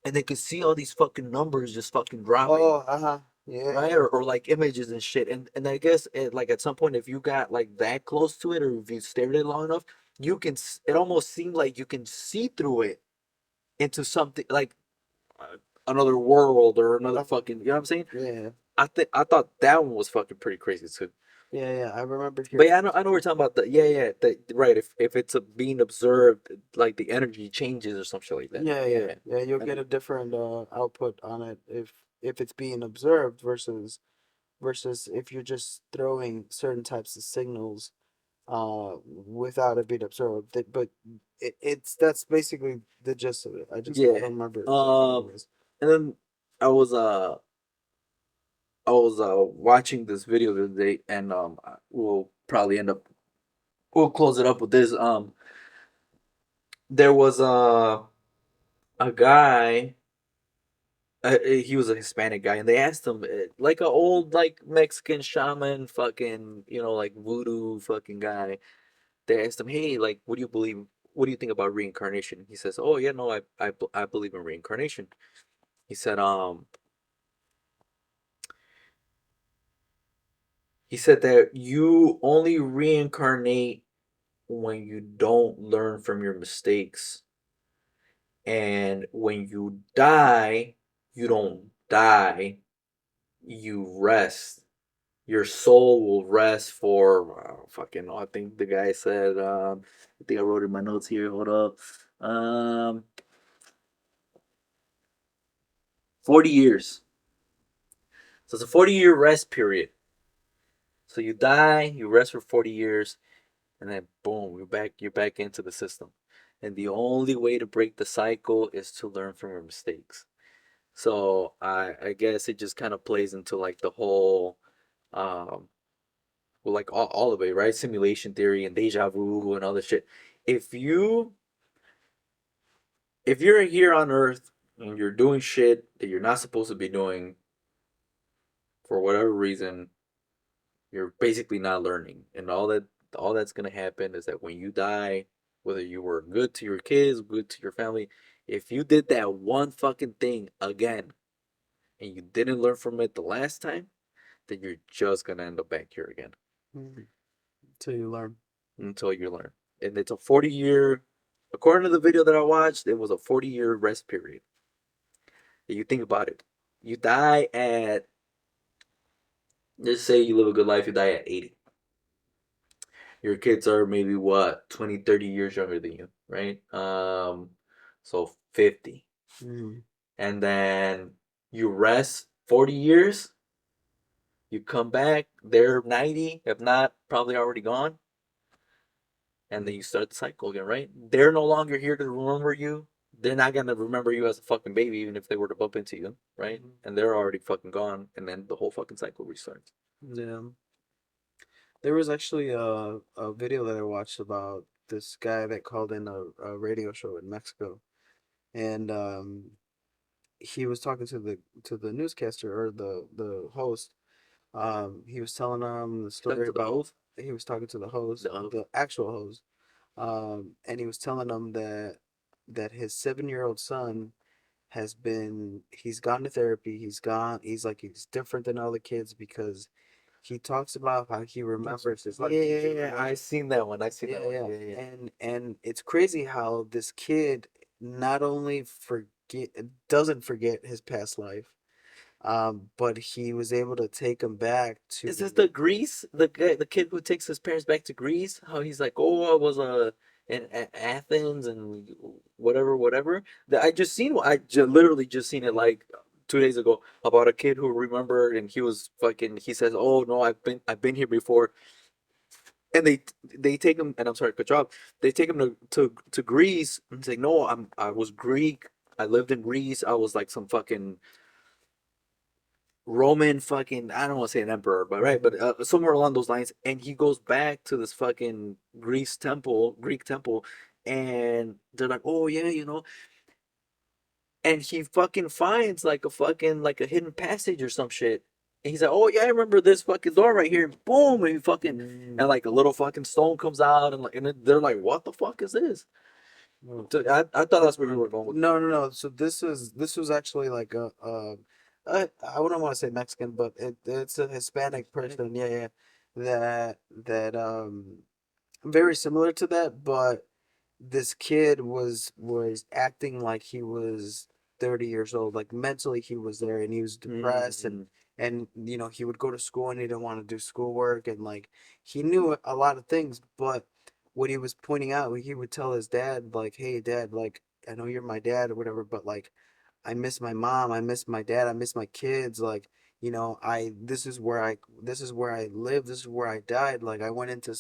and they could see all these fucking numbers just fucking dropping, Oh, haha. Yeah, right? yeah. Or like images and shit. And I guess like at some point, if you got like that close to it, or if you stared at it long enough, you can. It almost seemed like you can see through it into something like another world or another Uh, fucking. You know what I'm saying? yeah. I thought that one was fucking pretty crazy too. Yeah, yeah. I remember But hearing yeah, that I know too. we're talking about the right. If it's being observed, like the energy changes or some shit like that. Yeah, yeah, Yeah, yeah. You'll I get know. a different output on it if it's being observed versus if you're just throwing certain types of signals without it being observed. But it's that's basically the gist of it. I Yeah. don't remember exactly what it Um, was. and then I was uh I was watching this video the other day, and we'll probably we'll close it up with this. There was a guy. He was a Hispanic guy, and they asked him, like a old like Mexican shaman, fucking like voodoo fucking guy. They asked him, hey, like, what do you believe? What do you think about reincarnation? He says, oh yeah, no, I believe in reincarnation. He said, he said that you only reincarnate when you don't learn from your mistakes. And when you die, you don't die, you rest. Your soul will rest for fucking, I think the guy said, I think I wrote in my notes here. Hold up. 40 years. So it's a 40-year rest period. So you die, you rest for 40 years, and then boom, you're back into the system. And the only way to break the cycle is to learn from your mistakes. So I guess it just kind of plays into like the whole um well, like all of it, right? Simulation theory and deja vu and all this shit. If you if you're here on Earth and you're doing shit that you're not supposed to be doing for whatever reason, you're basically not learning. And all that's gonna happen is that when you die, whether you were good to your kids, good to your family, if you did that one fucking thing again and you didn't learn from it the last time, then you're just gonna end up back here again Mhm. Till you learn. until you learn. And it's a 40-year, according to the video that I watched, it was a 40-year rest period. If you think about it, you die at, let's say you live a good life, you die at 80. Your kids are maybe what, 20, 30 years younger than you, right? So 50. Mm. And then you rest 40 years, you come back, they're 90, if not, probably already gone. And then you start the cycle again, right? They're no longer here to remember you. They're not gonna remember you as a fucking baby, even if they were to bump into you, right? Mhm. And they're already fucking gone, and then the whole fucking cycle restarts. Yeah. There was actually a video that I watched about this guy that called in a radio show in Mexico, and he was talking to the newscaster or the host. He was telling him the Talking story to the about, host, he was talking to the host, the the actual host, and he was telling him that his 7-year-old son has been, he's gone to therapy. He's like he's different than all the kids because he talks about how he remembers his like yeah, I seen that one. I seen that yeah, one. yeah. Yeah, yeah. And it's crazy how this kid not only forget doesn't forget his past life, but he was able to take him back Is this to the Greece? The guy, the kid who takes his parents back to Greece? How he's like, oh, I was in Athens and whatever, whatever. That I just seen. Literally just seen it like 2 days ago about a kid who remembered, and he was fucking. He says, oh no, I've been here before. and they take him, and I'm sorry to cut you off. They take him to Greece and say, no, I was Greek. I lived in Greece. I was like some fucking Roman fucking, I don't want to say an emperor, but right, but somewhere along those lines. And he goes back to this fucking Greek temple, and they're like, oh yeah, and he fucking finds like a fucking like a hidden passage or some shit. And he's like, oh yeah, I remember this fucking door right here. And boom, and he fucking and like a little fucking stone comes out, and like they're like, what the fuck is this? Mm. So I thought that's where you were going with. No, no, no. So this was actually like I wouldn't want to say Mexican, but it's a Hispanic person. Yeah, yeah. That very similar to that, but this kid was acting like he was 30 years old. Like mentally he was there and he was depressed, Mm, and he would go to school and he didn't want to do schoolwork, and like he knew a lot of things, but what he was pointing out, he would tell his dad like, "Hey dad, like I know you're my dad or whatever, but like I miss my mom, I miss my dad, I miss my kids, like I this is where I live, this is where I died. Like I went into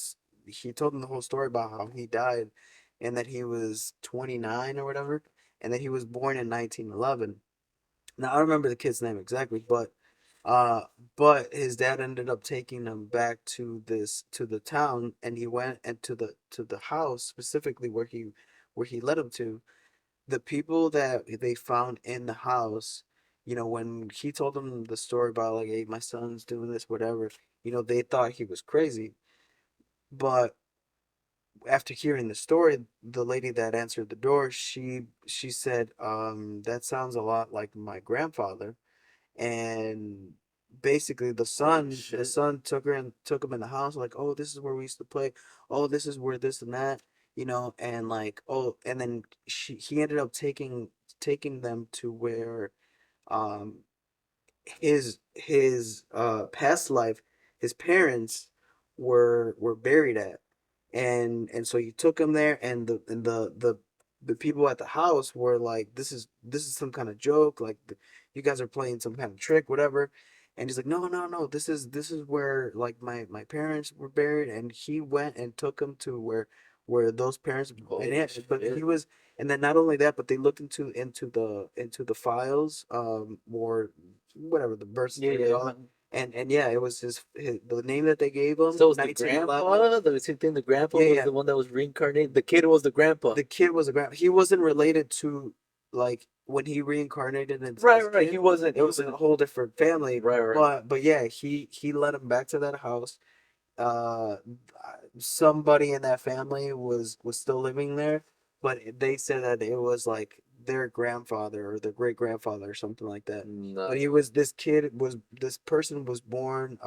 he told him the whole story about how he died and that he was 29 or whatever, and that he was born in 1911. Now I don't remember the kid's name exactly, uh but his dad ended up taking him back to the town, and he went and to the house specifically where he led him to. The people that they found in the house, when he told them the story about like, hey, my son's doing this, whatever, they thought he was crazy. But after hearing the story, the lady that answered the door, she said, that sounds a lot like my grandfather. And basically holy the shit. son took him in the house, like, oh, this is where we used to play, oh, this is where this and that, and like, oh, and then he ended up taking them to where um his past life, his parents were buried at, and so you took him there, and the people at the house were like, this is some kind of joke, like you guys are playing some kind of trick, whatever. And he's like, no, no, no, this is where like my parents were buried, and he went and took him to where those parents, and Holy yeah, but he shit. was, and then not only that, but they looked into the files, or whatever, the birth Yeah, certificate, yeah. all that. And yeah, it was the name that they gave him, So was the 1911. grandpa the same thing? The grandpa Yeah, was yeah. the one that was reincarnated. The kid was the grandpa. The kid was a grand. He wasn't related to, like, when he reincarnated as Right, this right. He kid. wasn't. It He was a wasn't. whole different family. Right, right. But yeah, he led him back to that house. uh Somebody in that family was still living there, but they said that it was like their grandfather or their great grandfather or something like that. But No. he was this person was born,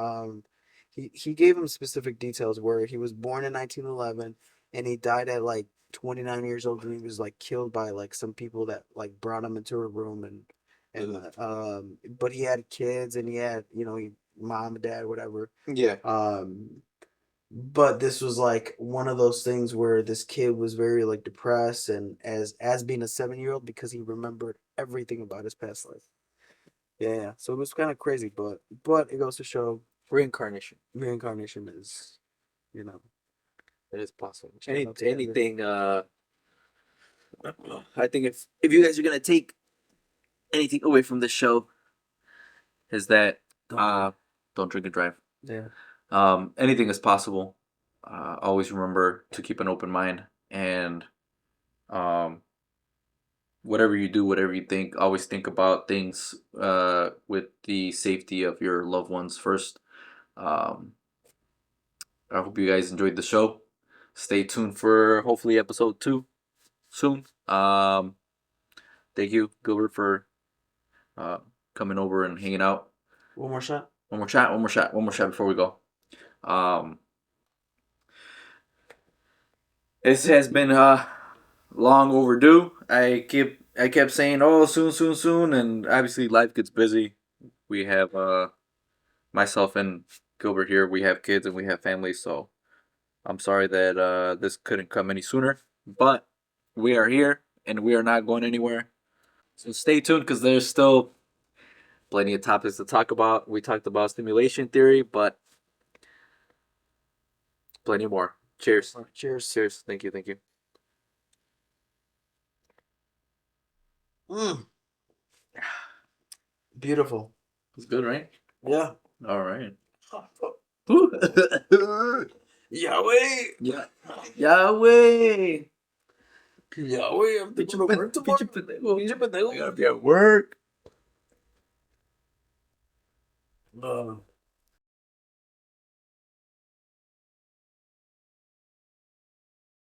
he gave him specific details where he was born in 1911, and he died at like 29 years old, and he was like killed by like some people that like brought him into a room, and Ugh. but he had kids, and he had, mom and dad, whatever. Yeah. But this was like one of those things where this kid was very like depressed, and as being a 7-year old, because he remembered everything about his past life. Yeah, yeah. So it was kind of crazy, but it goes to show Reincarnation. reincarnation is, you know, It is possible. shout out to Andrew. Anything. I think if you guys are gonna take anything away from this show, is that Don't drink. don't drink and drive. Yeah. Anything is possible. Always remember to keep an open mind, and um, whatever you do, whatever you think, always think about things with the safety of your loved ones first. Um, I hope you guys enjoyed the show. Stay tuned for hopefully episode 2 soon. Thank you, Gilbert, for uh, coming over and hanging out. One more shot. One more shot before we go. Um, this has been long overdue. I kept saying, "Oh, soon, soon, soon," and obviously life gets busy. We have myself and Gilbert here. We have kids and we have families, so I'm sorry that this couldn't come any sooner. But we are here and we are not going anywhere. So stay tuned because there's still plenty of topics to talk about. We talked about stimulation theory, but plenty more. Cheers. Cheers. Cheers. Thank you. Thank you. Mm. Beautiful. It's good, right? Yeah. All right. Yahweh. Yeah. Yahweh. Yahweh. I'm thinking about work tomorrow. I gotta be at work.